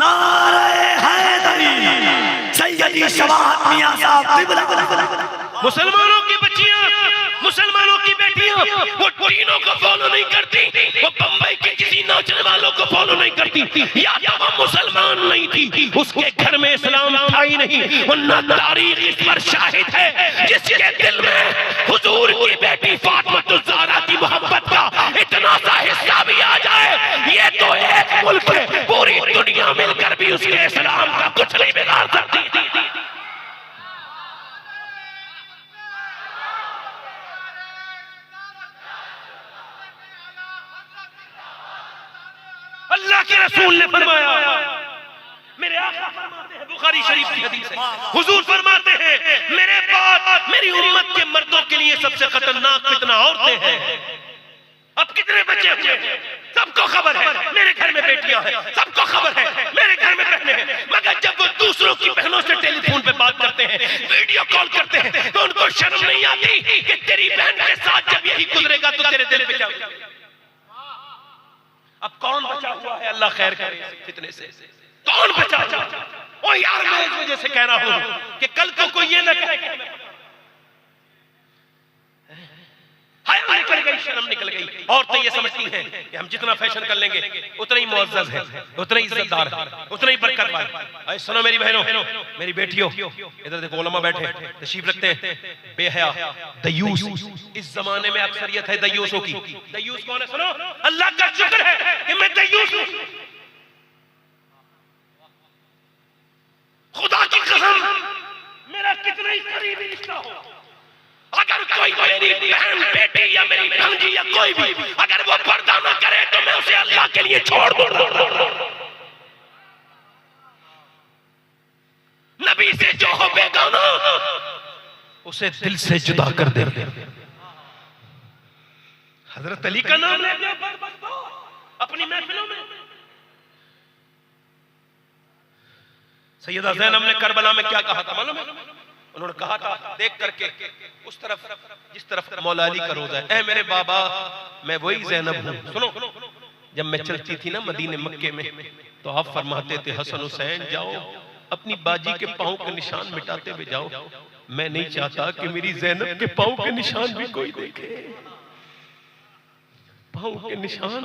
B: नारे हैदरी, सैयदी शवाहत मियां साहब क़िबला।
A: मुसलमानों की बच्चियां, मुसलमानों की बेटियां वो तीनों को फॉलो नहीं करती, वो बम्बई के किसी नाचने वालों को फॉलो नहीं करती। या तो वो मुसलमान नहीं थी, उसके घर में इस्लाम था ही नहीं, वरना तारीख इस पर शाहिद है। जिसके दिल में हुजूर की बेटी फातिमा ज़हरा की मोहब्बत का इतना सा हिस्सा भी आ जाए, ये तो एक मुल्क है, पूरी दुनिया मिलकर भी उसके इस्लाम का कुछ नहीं बिगाड़ सकती। अल्लाह के रसूल ने फरमाया, मेरे आका फरमाते हैं, बुखारी शरीफ की हदीस है, हुजूर फरमाते हैं मेरे बाद मेरी उम्मत के मर्दों के लिए सबसे खतरनाक फितना औरतें हैं। अब कितने बच्चे हुए, सबको खबर है मेरे घर में बेटियां हैं, सबको खबर है मेरे घर में बहनें हैं, मगर जब वो दूसरों की बहनों से टेलीफोन पे बात करते हैं, वीडियो कॉल करते हैं, तो उनको शर्म नहीं आती कि तेरी बहन के साथ जब यही गुजरेगा तो तेरे दिल पे क्या। अब कौन बचा हुआ है, अल्लाह खैर करे फितने से, कौन बचा हुआ? ओ यार मैं इस वजह से कह रहा हूं कि कल को कोई ये ना कहे हया निकल गई, शर्म निकल गई। औरतें ये समझती हैं कि हम जितना फैशन कर लेंगे उतना ही मुअज़्ज़ज़ है, उतना ही इज्जतदार है, उतना ही बरकत वाला। अरे सुनो मेरी बहनों, मेरी बेटियों, इधर देखो उलमा बैठे तशरीफ रखते हैं। बेहया दयूस इस जमाने में अक्सरियत है दयूसों की। दयूस कौन है? सुनो, अल्लाह का शुक्र है कि मैं दयूस हूं। खुदा की कसम, मेरा कितना ही करीबी रिश्ता हो, अगर कोई मेरी बहन बेटी या मेरी भांजी या कोई भी अगर वो पर्दा ना करे तो मैं उसे अल्लाह के लिए छोड़ दूंगा। नबी से जो हो बेगाना उसे दिल से जुदा कर दे। हजरत अली का नाम लेते हो अपनी महफिलों में। सैयदा ज़ैनब ने करबला में क्या कहा था मालूम है? उन्होंने कहा था देख करके उस तरफ जिस तरफ मौला अली का रोजा है, ऐ मेरे बाबा मैं वही ज़ैनब हूँ। सुनो, जब मैं चलती थी ना मदीने मक्के में तो आप फरमाते थे हसन हुसैन जाओ अपनी बाजी के पांव के निशान मिटाते हुए जाओ। मैं नहीं चाहता कि मेरी ज़ैनब के पांव के निशान भी कोई देखे। पांव के निशान,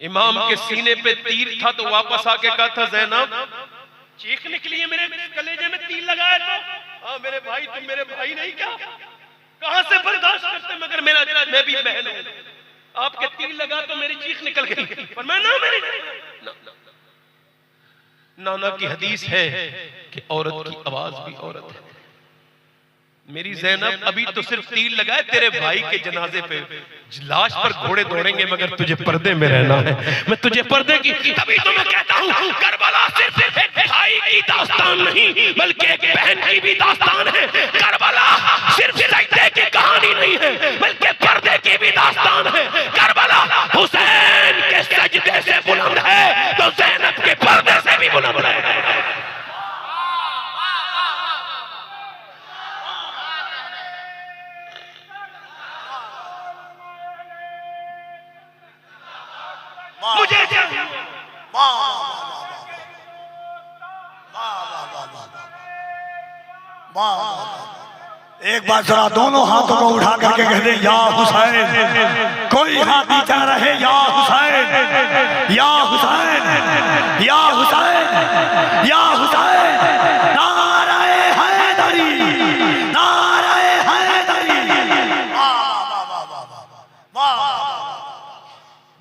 A: इमाम के सीने पे तीर था तो वापस आके कहा था ज़ैनब चीख निकली है, मेरे कलेजे में तीर लगाया तो हाँ मेरे भाई, तुम मेरे भाई नहीं क्या? कहां से बर्दाश्त करते, मगर मेरा मैं भी बहन हूं, आपके तीर लगा तो मेरी चीख निकल गई। पर मैं ना मेरी नाना की हदीस है कि औरत की आवाज भी औरत है। मेरी ज़ैनब अभी तो सिर्फ तीर लगाए, तेरे भाई के जनाजे पे लाश पर घोड़े दौड़ेंगे मगर तुझे पर्दे में रहना है। मैं तुझे पर्दे की, तभी तो मैं कहता हूँ करबला सिर्फ एक भाई की दास्तान नहीं बल्कि एक बहन की भी दास्तान है। करबला सिर्फ सजदे की कहानी नहीं है बल्कि पर्दे की भी दास्तान है। करबला हुसैन के सजदे से बुलंद है तो ज़ैनब के पर्दे से भी बुलंद है। मुझे
B: एक बार जरा दोनों हाथों को उठा करके कह दे या हुसैन। कोई हाथ नीचा रहे, या हुसैन, या हुसैन, या हुसैन, या हुसैन। नारे हैदरी, नारे हैदरी।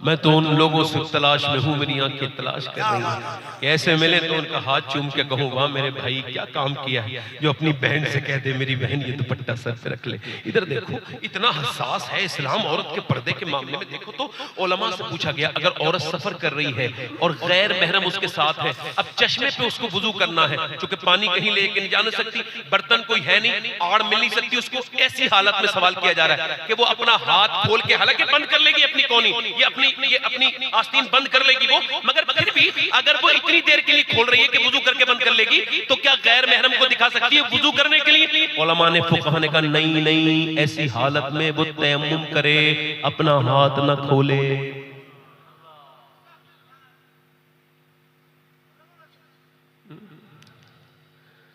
A: मैं तो उन लोगों से तलाश में हूँ, मेरी आंखें तलाश कर रही हैं कि ऐसे मिले तो उनका हाथ चूम के कहूँ वाह मेरे भाई क्या काम किया है, जो अपनी बहन से कह दे मेरी बहन ये दुपट्टा सर पे रख ले। इधर देखो इतना हसास है इस्लाम औरत के पर्दे के मामले में। देखो तो उलमा से पूछा गया अगर औरत सफर कर रही है और गैर महरम उसके साथ है, अब चश्मे पे उसको वुजू करना है, क्योंकि पानी कहीं लेके नहीं जा नहीं सकती, बर्तन कोई है नहीं, आड़ मिल नहीं सकती उसको, ऐसी हालत में सवाल किया जा रहा है कि वो अपना हाथ खोल के, हालांकि बंद कर लेगी अपनी कोनी, ये अपनी आस्तीन बंद कर लेगी वो, मगर फिर भी अगर वो इतनी देर के लिए खोल रही है कि वुजू करके बंद कर लेगी, तो क्या गैर महरम को दिखा सकती है वुजू करने के लिए? उलमा ने फुकहा ने कहा नहीं नहीं, ऐसी हालत में वो तयम्मुम करे, अपना हाथ न खोले।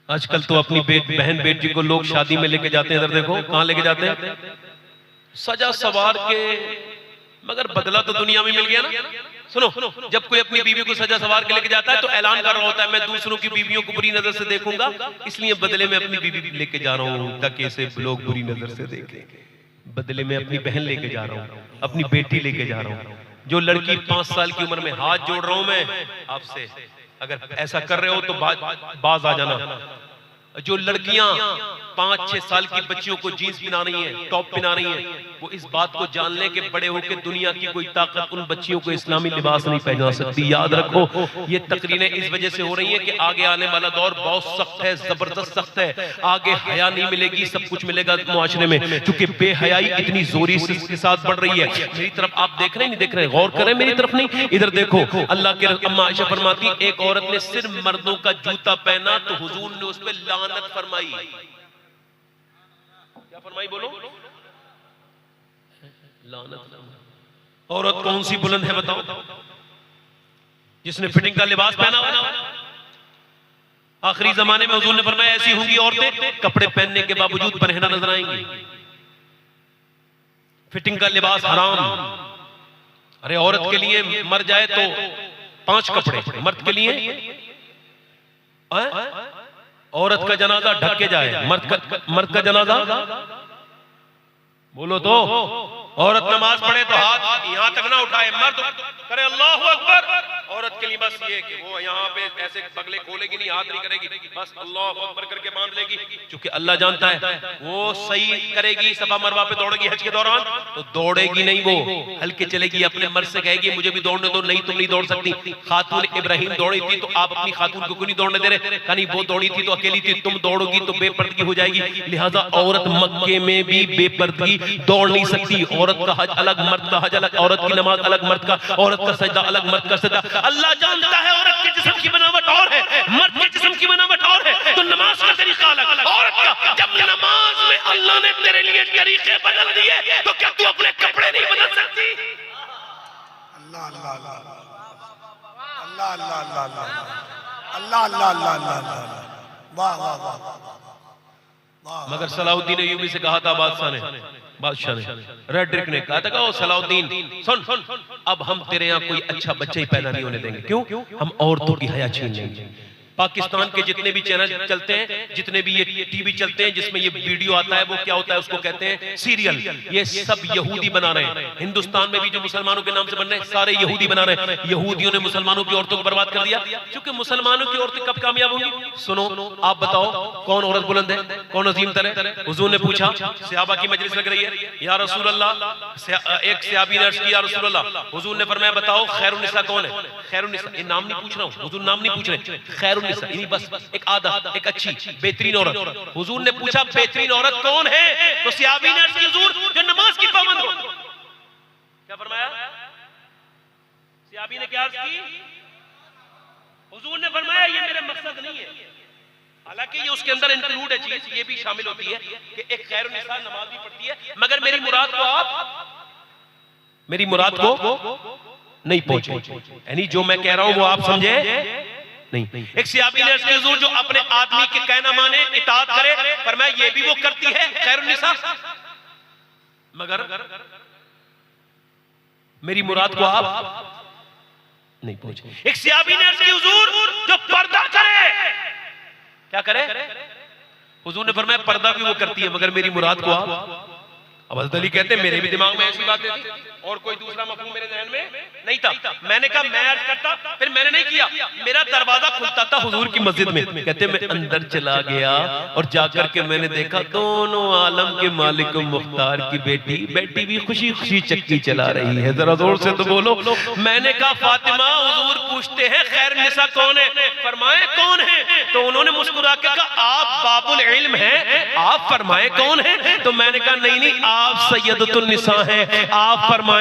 A: आजकल तो अपनी बहन बेटी को लोग शादी में लेके जाते हैं, इधर देखो कहां लेके जाते हैं, सजा सवार के, मगर बदला तो दुनिया में मिल गया ना। सुनो, जब कोई अपनी बीवी को सजा सवार के लेके जाता है तो ऐलान कर रहा होता है मैं दूसरों की बीवियों को बुरी नजर से देखूंगा, इसलिए बदले में अपनी बीवी लेके जा रहा हूं ताकि इसे लोग बुरी नजर से देखें। बदले में अपनी बहन लेके जा रहा हूं, अपनी बेटी लेके जा रहा हूं। जो लड़की 5 साल की उम्र में, हाथ जोड़ रहा हूं मैं आपसे, अगर ऐसा कर रहे हो तो बाज आ जाना। जो लड़कियां 5-6 साल की बच्चियों को जीन्स पहना रही हैं, टॉप पहना रही हैं, वो इस बात को जान ले कि बड़े होकर दुनिया की कोई ताकत उन बच्चियों को इस्लामी लिबास नहीं पहना सकती। याद रखो ये तकरीरें इस वजह से हो रही है कि आगे आने वाला दौर बहुत सख्त है, जबरदस्त सख्त है। आगे हया नहीं मिलेगी, सब कुछ मिलेगा मुआशरे में, क्योंकि बेहयाई इतनी जोरी से इसके साथ बढ़ रही है। मेरी तरफ आप देख रहे नहीं देख रहे, गौर करें मेरी तरफ नहीं, इधर देखो। अल्लाह के अम्मा आयशा फरमाती एक औरत ने सिर्फ मर्दों का जूता पहना तो हुजूर ने उस पर लानत फरमाई। क्या फरमाई बोलो? लानत। औरत कौन सी बुलंद है बताओ, जिसने फिटिंग का लिबास पहना हुआ? आखिरी जमाने में हुजूर ने फरमाया ऐसी होंगी औरतें कपड़े पहनने के बावजूद परहेना नजर आएंगी। फिटिंग का लिबास हराम। अरे औरत के लिए मर जाए तो 5 कपड़े, मर्द के लिए औरत का जनाजा ढक के जाए, मर्द का जनाजा बोलो तो, औरत नमाज पढ़े तो हाथ यहां तक ना उठाए, मर्द करे अल्लाहु अकबर। औरत के लिए बस ये कि वो यहाँ पे ऐसे पगले खोलेगी नहीं, हाथ नहीं करेगी, बस अल्लाहु अकबर करके बांध लेगी, क्योंकि अल्लाह जानता है वो सही करेगी, सफा मरवा पे दौड़ेगी हज के दौरान तो दौड़ेगी नहीं, वो हल्के चलेगी, अपने मर्द से कहेगी मुझे भी दौड़ने दो, नहीं तुम नहीं दौड़ सकती। खातून इब्राहिम दौड़ी थी तो आप अपनी खातून को क्यों नहीं दौड़ने दे रहे? कहीं वो दौड़ी थी तो अकेली थी, तुम दौड़ोगी तो बेपर्दगी हो जाएगी। लिहाजा औरत मक्के में भी बेपर्दगी दौड़ नहीं सकती। औरत का हज अलग, मर्द का हज अलग, औरत की नमाज अलग, मर्द का, औरत का सजदा अलग, मर्द का सजदा। अल्लाह जानता है औरत के जिस्म की बनावट और है, मर्द के जिस्म की बनावट और है, तो नमाज का तरीका अलग औरत का। जब नमाज में अल्लाह ने तेरे लिए तरीके बदल दिए तो क्या तू अपने कपड़े नहीं बदल सकती?
B: अल्लाह अल्लाह अल्लाह अल्लाह अल्लाह अल्लाह अल्लाह अल्लाह अल्लाह अल्लाह, वाह वाह वाह।
A: मगर सलाहुद्दीन अय्यूबी से कहा था बादशाह ने, रेड्रिक ने कहा था ओ सलाहुद्दीन सुन, अब हम तेरे यहाँ कोई अच्छा बच्चा ही पैदा नहीं होने देंगे। क्यों? हम औरतों की हया छीन लेंगे। पाकिस्तान के जितने भी चैनल चलते हैं, जितने भी ये टीवी चलते हैं जिसमें ये वीडियो आता है, वो क्या होता है उसको कहते हैं सीरियल। ये सब यहूदी बना रहे हैं। हिंदुस्तान में भी जो मुसलमानों के नाम से बन रहे हैं सारे यहूदी बना रहे हैं। यहूदियों ने मुसलमानों की औरतों को बर्बाद कर दिया, क्योंकि मुसलमानों की औरतें कब कामयाब होंगी? सुनो, आप बताओ कौन औरत बुलंद है, कौन अजीम तर है? हुजूर ने पूछा, सहाबा की मजलिस लग रही है, या रसूल अल्लाह। एक सहाबी ने अर्ज किया, या रसूल अल्लाह। हुजूर ने फरमाया बताओ खैरुन निसा कौन है? खैरुन निसा, ये नाम नहीं पूछ रहा हूं, हुजूर नाम नहीं पूछ रहे, खैरुन बस एक आदा, एक अच्छी बेहतरीन औरत। हुजूर ने पूछा बेहतरीन औरत कौन है? तो सहाबी ने अर्ज की हुजूर जो नमाज की पाबंद हो। क्या फरमाया? सहाबी ने क्या अर्ज की? हुजूर ने फरमाया ये मेरा मकसद नहीं है, हालांकि ये उसके अंदर इंक्लूड है चीज, ये भी शामिल होती है कि एक खैरुन निसा नमाज भी पढ़ती है, मगर मेरी मुराद को मेरी मुराद को नहीं पहुंचे, यानी जो मैं कह रहा हूं वो आप समझे नहीं। एक सहाबी ने हुजूर जो अपने आदमी के कहना माने, इताअत करे, फरमाया ये भी वो करती है खैरुन निसा, मगर मेरी मुराद को आप नहीं पहुंचे। एक सहाबी ने अर्ज की हुजूर जो पर्दा करे, क्या करे? हुजूर ने फरमाया पर्दा भी वो करती है, मगर मेरी मुराद को आप अब हज़रत अली कहते हैं मेरे भी दिमाग में ऐसी बातें थी और कोई दूसरा मफहूम मेरे ज़हन में नहीं था। मैंने कहा मैं अर्ज करता, फिर मैंने नहीं किया, मेरा दरवाजा खुलता था हुजूर की मस्जिद में। कहते मैं अंदर चला गया और जाकर के मैंने देखा दोनों आलम के मालिक मुख्तार की बेटी भी खुशी खुशी चक्की चला रही है। जरा जोर से तो बोलो। मैंने कहा फातिमा, हुजूर पूछते हैं खैर निसा कौन है? फरमाए कौन है? तो उन्होंने मुस्कुरा के कहा आप बाबुल इल्म हैं, आप फरमाए कौन है? तो मैंने कहा नहीं आप सैयदतुन निसा हैं, आप फरमाए।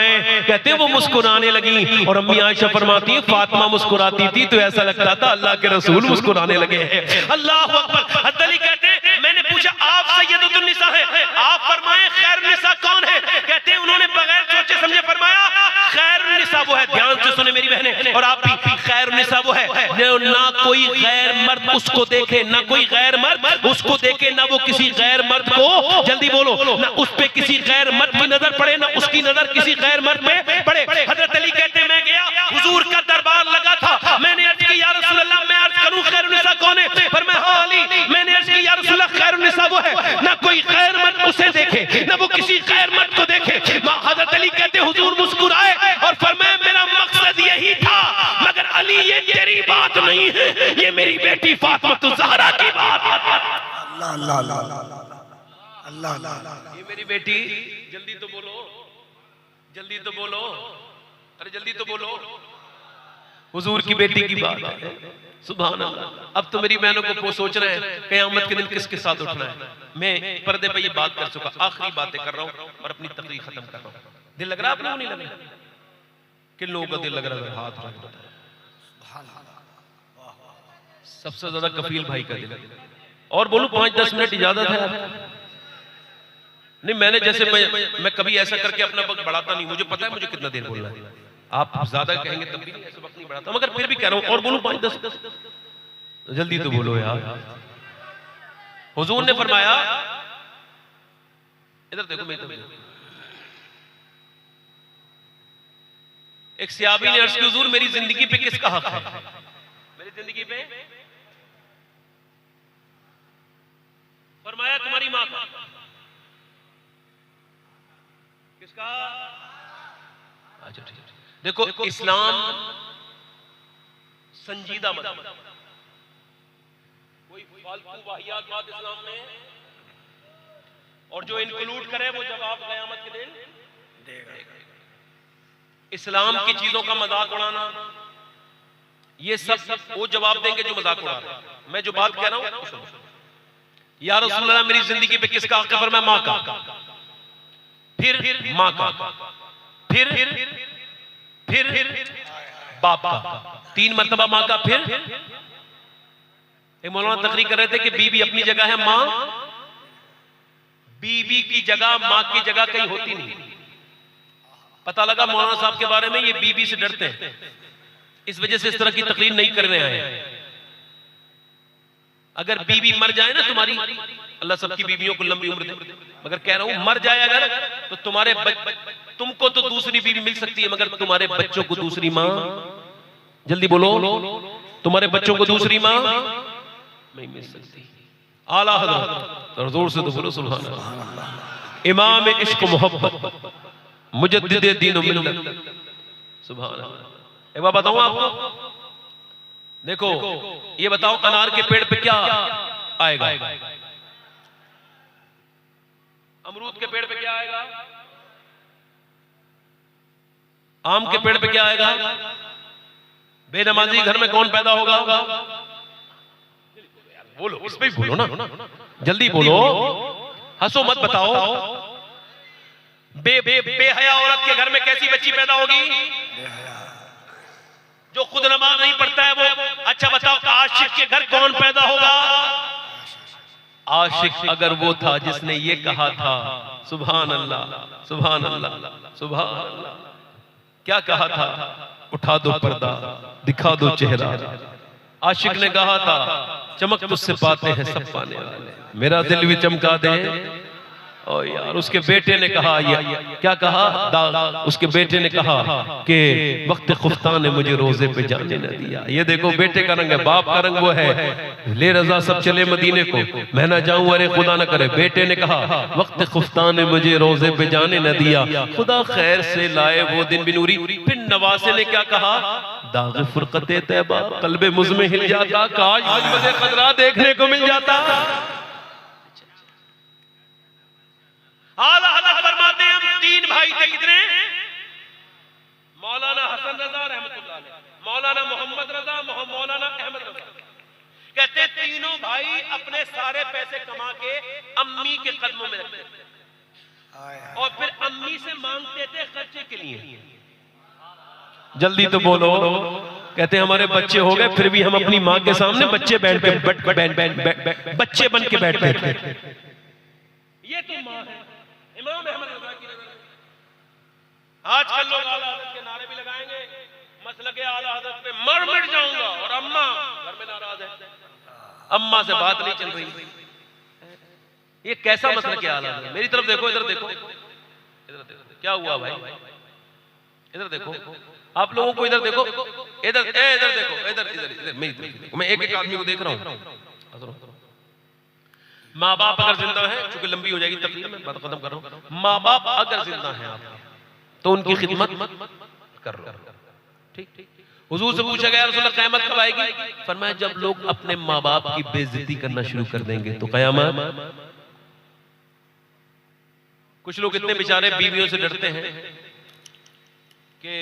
A: कहते वो मुस्कुराने लगी और अम्मी आयशा फरमाती है फातिमा मुस्कुराती थी तो ऐसा लगता था अल्लाह के रसूल मुस्कुराने लगे हैं। अल्लाह अकबर। हज़रत अली कहते हैं मैंने पूछा आप सैयदतुन निसा हैं, आप फरमाए खैर निसा कौन है? कहते हैं उन्होंने बगैर सोचे समझे फरमाया खैर निसा वो है, ध्यान से सुने मेरी बहनें और आप भी, खैर निसा वो है ना कोई गैर मर्द उसको देखे, ना कोई गैर मर्द उसको देखे, ना वो किसी गैर मर्द को, जल्दी बोलो, ना उस पे किसी गैर मर्द की नजर पड़े, ना उसकी नजर किसी गैर मर्द पे पड़े। हजरत अली कहते हैं मैं गया, हुजूर का दरबार लगा था, मैंने अर्ज की या रसूल अल्लाह मैं अर्ज करूं खैरुन्निसा कौन है? पर मैं हाँ अली, मैंने अर्ज की या रसूल अल्लाह खैरुन्निसा वो है ना कोई गैर मर्द उसे देखे, ना वो किसी गैर मर्द को देखे। हजरत अली कहते हुजूर मुस्कुराए और फरमाया मेरा मकसद यही था, मगर अली ये तेरी बात नहीं है, ये मेरी बेटी फातिमा ज़हरा की बात है।
B: अल्लाह अल्लाह अल्लाह अल्लाह,
A: ये मेरी बेटी, जल्दी तो बोलो, जल्दी तो बोलो, अरे जल्दी तो बोलो, हुजूर की बेटी की बात है। सुभान अल्लाह। अब तो मेरी बहनों को सोच रहे हैं क़यामत के दिन किसके साथ उठना है। मैं पर्दे पे ये बात कर चुका, आखिरी बातें कर रहा हूँ और अपनी तकरीर खत्म कर रहा हूँ। दिल लग रहा है आपको नहीं लग रहा? किन लोगों का दिल लग रहा है? हाथ रख दो। सबसे ज्यादा कफील भाई का दिल। और बोलूं 5-10 मिनट इजाजत है? नहीं मैंने जैसे मैं कभी ऐसा करके अपना वक्त बढ़ाता नहीं, मुझे पता है मुझे कितना देर बोलना है। आप ज्यादा कहेंगे तब भी ऐसे वक्त नहीं बढ़ाता, मगर फिर भी कह रहा हूं। और बोलूं 5-10, जल्दी तो बोलो यार। हुजूर ने फरमाया, इधर देखो मेरी तरफ, एक सहाबी ने अर्ज की हुजूर मेरी जिंदगी पे किसका हक है? मेरी जिंदगी पे? फरमाया तुम्हारी मां का। किसका? अच्छा ठीक है। देखो इस्लाम संजीदा मत, कोई फालतू वाहियात बात इस्लाम में, और जो इंक्लूड करे वो जवाब क़यामत के दिन देगा। इस्लाम की चीजों का मजाक उड़ाना, ये सब वो जवाब देंगे जो मजाक उड़ा रहे हैं। मैं जो बात कह रहा हूं या रसूल अल्लाह मेरी जिंदगी पे किसका हक है? फरमाया मां का, फिर मां का, फिर बाप का, 3 मरतबा मां का। फिर एक मौलाना तकरीर कर रहे थे कि बीवी अपनी जगह है, मां बीवी की जगह, मां की जगह कहीं होती नहीं। पता लगा मौलाना साहब के बारे में ये बीवी से डरते हैं, इस वजह से इस तरह की तकरीर नहीं करने आए हैं। अगर बीवी मर जाए ना तुम्हारी, अल्लाह सबकी बीवियों को लंबी उम्र दे, मगर कह रहा हूं मर जाए अगर, तो तुम्हारे तुमको तो दूसरी बीवी मिल सकती है, मगर तुम्हारे बच्चों को दूसरी मां, जल्दी बोलो, तुम्हारे बच्चों को दूसरी मां नहीं मिल सकती। आला हज़रत, जोर से तो बोलो सुभान अल्लाह। इमाम इश्क मोहब्बत, मुजद्दिद दीन व मिल्लत, सुभान अल्लाह। एक बात बताऊं आपको, देखो ये बताओ अनार के पेड़ पे क्या आएगा? अमरूद के पेड़ पे क्या आएगा? आम के पेड़ पे क्या आएगा? बेनमाजी घर में कौन पैदा होगा? बोलो, इस पे बोलो ना, जल्दी बोलो, हंसो मत, बताओ। बेहया औरत के घर में कैसी बच्ची पैदा होगी? जो खुद नमाज नहीं पढ़ता है वो। अच्छा बताओ आशिक के घर कौन पैदा होगा? आशिक अगर वो था जिसने ये कहा था सुभान अल्लाह, सुभान अल्लाह, सुभान अल्लाह, क्या कहा था? उठा दो पर्दा, दिखा दो चेहरा। आशिक ने कहा था चमक तुझसे पाते हैं सब पाने वाले, मेरा दिल भी चमका दे ओ यार, उसके बेटे ने कहा, ये क्या कहा, उसके बेटे ने कहा कि वक्त खुफ्तान ने मुझे रोजे पे जाने न दिया। ये देखो बेटे का रंग है, बाप का रंग वो है, ले रजा सब चले मदीने को, मैं ना जाऊं, अरे खुदा न करे। बेटे ने कहा वक्त खुफ्तान ने मुझे रोजे पे जाने न दिया, खुदा खैर से लाए वो दिन बिनूरी। फिर नवासे ने क्या कहा, दाग फुरकते तैबा कल्बे मुझ में हिल जाता, काश मुझे खतरा देखने को मिल जाता। आला हज़रत फरमाते हैं हम तीन भाई थे, कितने, मौलाना हसन रजा रहमतुल्लाह अलैह, मौलाना मोहम्मद रजा, मौलाना अहमद रजा। कहते तीनों भाई अपने सारे पैसे कमा के अम्मी के कदमों में रखते थे और फिर अम्मी से मांगते थे खर्चे के लिए। जल्दी तो बोलो। कहते हमारे बच्चे हो गए फिर भी हम अपनी माँ के सामने बच्चे बच्चे बन के बैठते थे। ये तो माँ है। इमाम अहमद रज़ा की नज़र। आजकल लोग आला हज़रत के नारे भी लगाएंगे, मसलके आला हज़रत पे मर मिट जाऊंगा, और अम्मा घर में नाराज है, अम्मा से बात नहीं चल रही। ये कैसा मसलके आला हज़रत? मेरी तरफ देखो, इधर देखो, इधर देखो क्या हुआ भाई, इधर देखो, आप लोगों को इधर देखो, इधर इधर देखो, इधर इधर इधर मैं एक एक आदमी को देख रहा हूँ। माँ बाप अगर जिंदा है, चूंकि लंबी हो जाएगी तकलीफ, मैं बात खत्म कर रहा हूँ। माँ बाप अगर जिंदा हैं आप तो उनकी खिदमत कर लो, ठीक। हुजूर से पूछा गया रसूलुल्लाह क़यामत कब आएगी? फरमाया जब लोग अपने माँ बाप की बेइज्जती करना शुरू कर देंगे तो क़यामत। कुछ लोग इतने बेचारे बीवियों से डरते हैं कि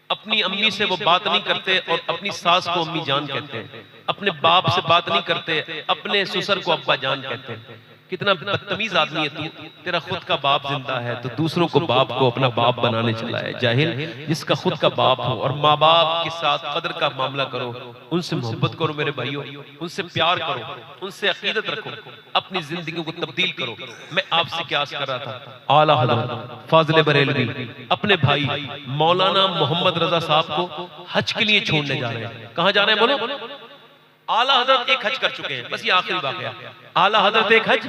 A: अपनी अम्मी से वो बात नहीं करते और अपनी सास को अम्मी जान कहते हैं, अपने बाप से बात नहीं करते, अपने ससुर को अब्बा जान कहते हैं। कितना बदतमीज आदमी है तू, तेरा खुद का बाप जिंदा है तो दूसरों को बाप को अपना बाप बनाने चला है। जाहिल, जिसका खुद का बाप हो और माँ बाप के साथ कदर का मामला करो, उनसे मोहब्बत करो मेरे भाइयों, उनसे प्यार करो, उनसे अकीदत रखो, अपनी जिंदगी को तब्दील करो। मैं आपसे क्यास कर रहा था, आला हज़रत फाज़िल बरेलवी अपने भाई मौलाना मोहम्मद रजा साहब को हज के लिए छोड़ने जा रहे हैं। कहाँ जा रहे हैं बोलो? आला हज़रत एक हज कर चुके हैं, बस ये आखिरी वाक़या। आला हज़रत एक हज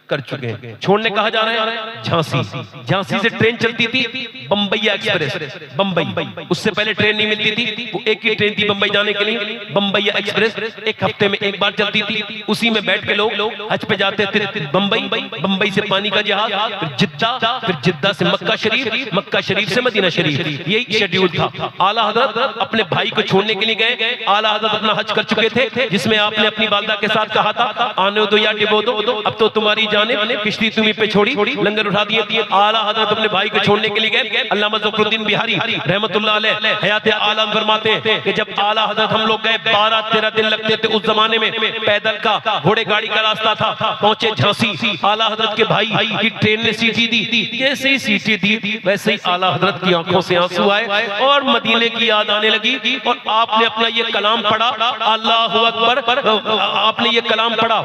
A: कर चुके हैं, छोड़ने कहा जा रहे हैं? झांसी। झांसी से ट्रेन चलती थी बम्बैया एक्सप्रेस, बम्बई। उससे पहले ट्रेन नहीं मिलती थी, वो एक ही ट्रेन थी बम्बई जाने के लिए, बम्बैया एक्सप्रेस। एक हफ्ते में एक बार चलती थी, उसी में बैठ के लोग हज पे जाते थे। बम्बई से पानी का जहाज, फिर जिद्दा, फिर जिद्दा से मक्का शरीफ, मक्का शरीफ से मदीना शरीफ, यही शेड्यूल था। आला हज़रत अपने भाई को छोड़ने के लिए गए। आला हज़रत अपना हज कर चुके थे, जिसमें आपने अपनी वालिदा के साथ कहा था आने दो या डिबो दो, अब तो तुम्हारी जाने, किश्ती तुम्हीं पे छोड़ी, लंगर उठा दिए। आला हज़रत अपने भाई को छोड़ने के लिए गए। अल्लामा ज़फ़रुद्दीन बिहारी रहमतुल्लाह अलैह हयात आलम फरमाते हैं कि जब आला हज़रत हम लोग गए 12-13 दिन लगते थे उस जमाने में, पैदल का घोड़े गाड़ी का रास्ता था। पहुंचे झांसी, आला हज़रत के भाई की ट्रेन ने सीटी दी। जैसे ही सीटी दी वैसे ही आला हज़रत की आंखों से आंसू आए और मदीने की याद आने लगी। और आपने अपना ये कलाम पढ़ा, अल्लाहु अकबर, आपने ये कलाम पढ़ा,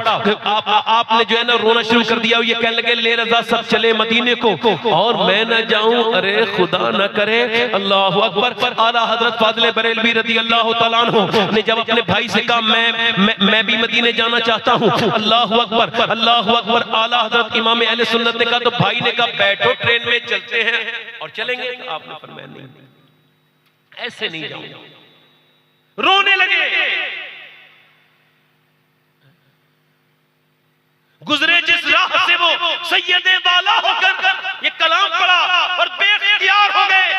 A: आपने जो है ना रोना शुरू कर दिया। ये कहने लगे ले रजा सब चले मदीने को और मैं न जाऊं, अरे खुदा न करे। अल्लाह अकबर। आला हज़रत फाज़िल बरेलवी रज़ी अल्लाह तआला अन्हु ने जब अपने भाई से कहा मैं भी मदीने जाना चाहता हूं, अल्लाह अकबर, अल्लाह अकबर। आला हज़रत इमाम अहले सुन्नत ने कहा तो भाई ने कहा बैठो ट्रेन में चलते हैं और चलेंगे। आपने फरमाया नहीं, ऐसे नहीं जाऊंगा। रोने लगे। गुजरे जिस राह से वो सैयदे वाला होकर ये कलाम पढ़ा और बेख्तियार हो गए।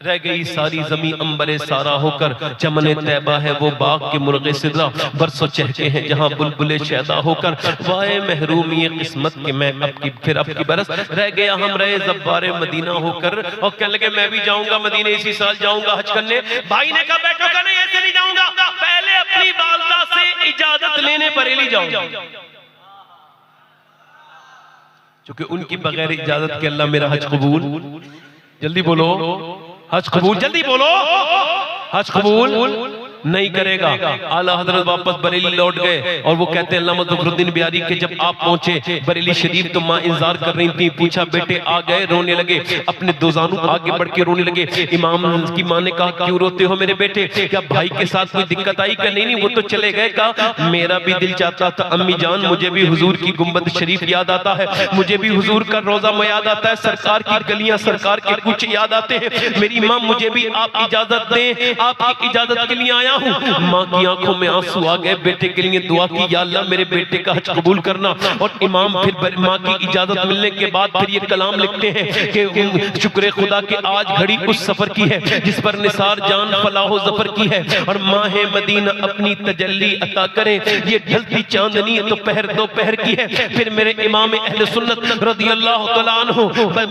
A: रह गई सारी जमी अंबरे सारा होकर, चमने तैबा है वो बाग के मुर्गे सिदरा, बरसों चहके हैं जहां बुलबुले शैदा होकर। वाए महरूमी ये किस्मत के मैं अब की बरस, रह गया हम रहे ज़ब्बारे मदीना होकर। और कहने लगे मैं भी जाऊंगा मदीने, इसी साल जाऊंगा हज करने। भाई ने कहा बैठो, का नहीं ऐसे नहीं जाऊंगा, पहले अपनी वालिदा से इजाजत लेने बरेली जाऊंगा, क्योंकि उनकी बगैर इजाजत के अल्लाह मेरा हज कबूल। जल्दी बोलो हज कबूल, जल्दी बोलो हज कबूल नहीं करेगा। आला हजरत वापस बरेली लौट गए और वो कहते हैं अल्लामा ज़फरुद्दीन बिहारी के जब आप पहुंचे बरेली शरीफ तो माँ इंतजार कर रही थी। पूछा बेटे आ गए? रोने लगे, अपने दो जानू आगे बढ़ के रोने लगे। इमाम की माँ ने कहा क्यों रोते हो मेरे बेटे, क्या भाई के साथ कोई दिक्कत आई? क्या नहीं वो तो चले गए। कहा मेरा भी दिल चाहता था अम्मी जान, मुझे भी हुजूर की गुंबद शरीफ याद आता है, मुझे भी हुजूर का रोजा में याद आता है, सरकार की गलियां सरकार के कुछ याद आते हैं। मेरी माँ मुझे भी आप इजाजत दें, आपकी इजाजत के लिए आया हूँ। माँ की आंखों में आंसू आ गए। बेटे के लिए दुआ की, या अल्लाह मेरे बेटे का हज कबूल करना। और इमाम फिर माँ की इजाजत मिलने के बाद फिर ये कलाम लिखते हैं कि शुक्र खुदा के आज घड़ी उस सफर की है जिस पर निसार जान फलाहो जफर की है। और माह मदीना अपनी तजल्ली अता करे, ये ढलती चांदनी दोपहर दोपहर की है। फिर मेरे इमाम अहले सुन्नत रज़ियल्लाहु तआला अन्हु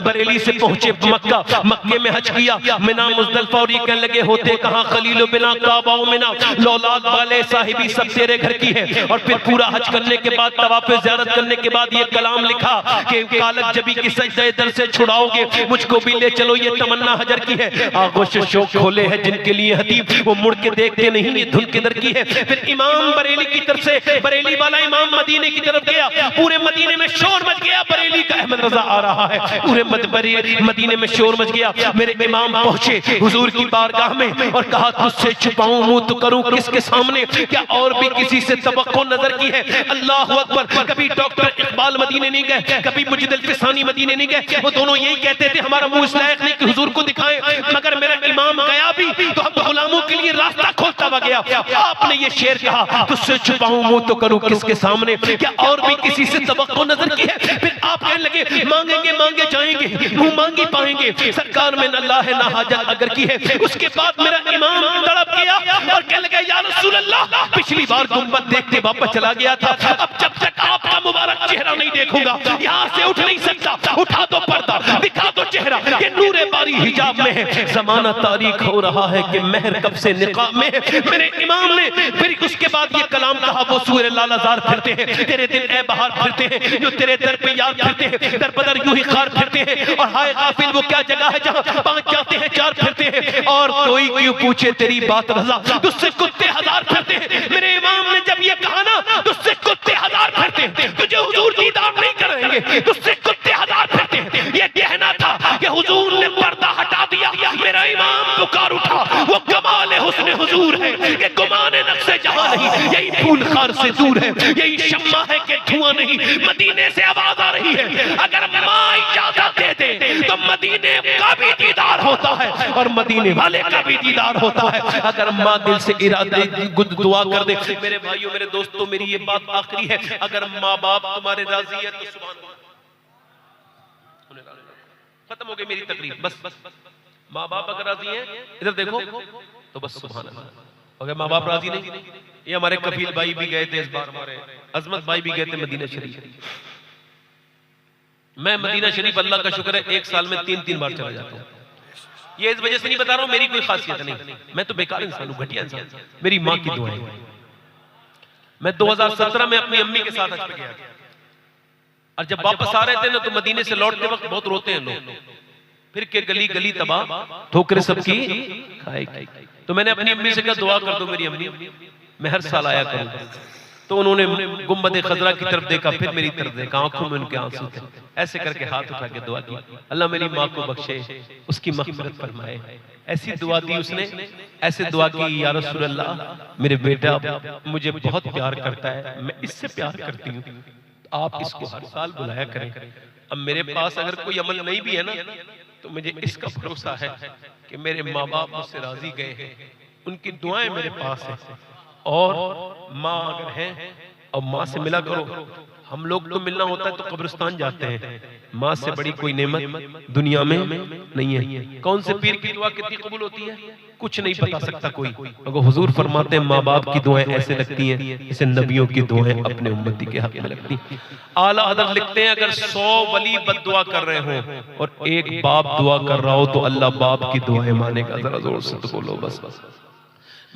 A: बरेली से पहुंचे मक्का, मक्के में हज किया, मिना मुज़दलिफा। और ये कहने लगे होते कहां खलीलो बिना काबा मिना, लौलाद वाले साहिबी सब तेरे घर की है। और फिर पूरा हज करने के बाद तवाफ ज़ियारत करने के बाद ये कलाम लिखा कि कालक जबी की सजदे दर से छुड़ाओगे, मुझको भी ले चलो, ये तमन्ना हजर की है। आगोश शौक खोले हैं जिनके लिए हतीब, वो मुड़ के देखते नहीं, ये धुन किधर की है। फिर इमाम बरेली की तरफ से, बरेली वाला इमाम मदीने की तरफ गया। पूरे मदीने में शोर मच गया, बरेली का अहमद रजा आ रहा है। पूरे मदीने में शोर मच गया। मेरे इमाम पहुंचे हुजूर की बारगाह में और कहा तुझसे छुपाऊं मुंह तो करूं किसके सामने, क्या और भी किसी से तवक्को नजर की है? अल्लाह अकबर। कभी डॉक्टर इकबाल मदीने नहीं गए, कभी मुजद्दिद फिसानी मदीने नहीं गए। वो दोनों यही कहते थे हमारा मुंह इस लायक नहीं कि हुजूर को दिखाएं, मगर मेरा इमाम गया भी तो हम गुलामों के लिए रास्ता खोलता हुआ गया। आपने ये शेर कहा तुझसे छुपाऊं मुंह तो करूं किसके सामने, क्या और भी किसी से तवक्को नजर की है? फिर आप कहने लगे मांगेंगे मांगे जाएंगे, मुंह मांगी पाएंगे, सरकार में न अल्लाह है ना हाजत अगर की है। उसके बाद मेरा इमाम तड़प गया और कहने लगा या रसूल अल्लाह, पिछली बार गुंबद देखते वापस चला गया था, अब जब तक आपका मुबारक चेहरा नहीं देखूंगा यहाँ से उठ नहीं सकता। उठा दो पर्दा, दिखा दो चेहरा, ये नूरे बारी हिजाब में है। जमाना तारीख हो रहा है कि महर कब से निकाब में है। मेरे इमाम ने फिर उसके बाद ये कलाम कहा वो सूरह लालाजार फिरते हैं, तेरे दिन ए बहार फिरते हैं, जो तेरे दर पे यार फिरते हैं, दर बदर यूं ही खार फिरते हैं। और हाय गाफिल वो क्या जगह है जहाँ पांच जाते हैं चार फिरते हैं, और कोई क्यों पूछे तेरी बात रजा, तुझसे कुत्ते हजार फिरते हैं। मेरे इमाम ने जब ये कहा ना तुझसे कुत्ते हजार फिरते हैं, तुझे हुजूर दीदार नहीं करेंगे, तुझसे कुत्ते हजार फिरते हैं, ये कहना था कि हुजूर ने पर्दा हटा दिया। मेरा इमाम पुकार उठा, वो कमाल हुस्न हुजूर है कि गुमाने नक्शे जहां नहीं, यही फूल खार से दूर है, यही शम्मा है कि धुआं नहीं। मदीने से आवाज आ रही है अगर माँ इजाजत दे दे तो मदीने का भी दीदार होता है और मदीने वाले का भी दीदार होता है, अगर माँ दिल से इरादे दुआ कर दे। मेरे भाइयों मेरे दोस्तों मेरी ये बात आखिरी है, अगर माँ बाप तुम्हारे राजी है तो सुभान अल्लाह। खत्म हो गई मेरी तकरीर, बस माँ बाप अगर राजी है इधर देखो तो बस सुभान अल्लाह। अगर माँ बाप राजी नहीं, ये हमारे कफील भाई भी गए थे इस बार, हमारे अजमत भाई भी गए थे मदीना शरीफ। मैं मदीना शरीफ अल्लाह का शुक्र है 1 साल में 3 बार चला जाता हूँ। ये इस वजह से नहीं बता रहा हूँ मेरी कोई खासियत नहीं, मैं तो बेकार इंसान हूँ, घटिया इंसान, मेरी माँ की दुआएं। मैं 2017 में अपनी अम्मी के साथ हज पे गया और जब वापस आ रहे थे ना तो मदीने से लौटते वक्त बहुत रोते हैं लोग, फिर के गली गली तबाह ठोकरे सबकी खाएगी। तो मैंने अपनी अम्मी से कहा दुआ कर दो मेरी अम्मी, मैं हर साल आया करूँ। तो उन्होंने गुंबद खजरा की तरफ देखा, फिर मेरी तरफ देखा, आंखों में उनके आंसू थे, ऐसे करके हाथ उठा के दुआ की, अल्लाह मेरी माँ को बख्शे, उसकी मग़फ़िरत फरमाए। ऐसी दुआ दी उसने, ऐसे दुआ की या रसूल अल्लाह मेरे बेटा मुझे बहुत प्यार करता है, मैं इससे प्यार करती हूँ, आप इसको हर साल बुलाया करें। अब मेरे पास अगर कोई अमल नहीं भी है ना तो मुझे इसका भरोसा है कि मेरे माँ बाप मुझसे राजी गए हैं, उनकी दुआएं मेरे पास है। और माँ अगर है और माँ से मिला करो, हम लोग तो मिलना होता है तो कब्रिस्तान जाते हैं, माँ से बड़ी कोई नेमत दुनिया में नहीं है। कौन से पीर की दुआ कितनी कबूल होती है कुछ नहीं बता सकता कोई, मगर हुजूर फरमाते हैं माँ बाप की दुआएं ऐसे लगती हैं जैसे नबियों की दुआएं अपने उम्मती के हक में लगती। आला हज़रत लिखते हैं अगर 100 वली बद्दुआ कर रहे हो और एक बाप दुआ कर रहा हो तो अल्लाह बाप की दुआएं मानेगा। जरा जोर से तो बोलो बस।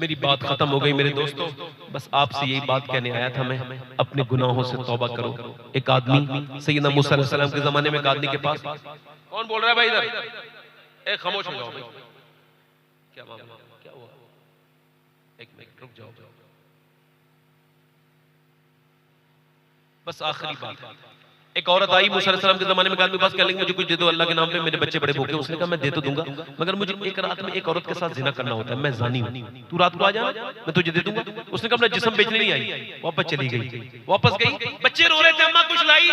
A: मेरी बात खत्म हो गई मेरे दोस्तों, बस आपसे यही बात कहने आया था मैं, अपने गुनाहों से तौबा करो। एक आदमी सैयदना मूसा अलैहिस्सलाम के जमाने में एक आदमी के पास, कौन बोल रहा है भाई इधर, ए खामोश हो जाओ भाई, क्या मामला क्या हुआ? एक मिनट रुक जाओ, बस आखिरी बात है। एक औरत आई मूसा अलैहिस्सलाम के जमाने में, कहा मेरे पास, कह लेंगे मुझे कुछ दे दो अल्लाह के नाम पे, मेरे बच्चे बड़े भूखे। उसने कहा मैं दे तो दूंगा, मगर मुझे एक रात में एक औरत के साथ जिना करना होता है, मैं जानी हूं, तू रात को आ जाना, मैं तुझे दे दूंगा। उसने कहा मैं जिस्म बेचने नहीं आई, वापस चली गई। वापस गई, बच्चे रो रहे थे, अम्मा कुछ लाई,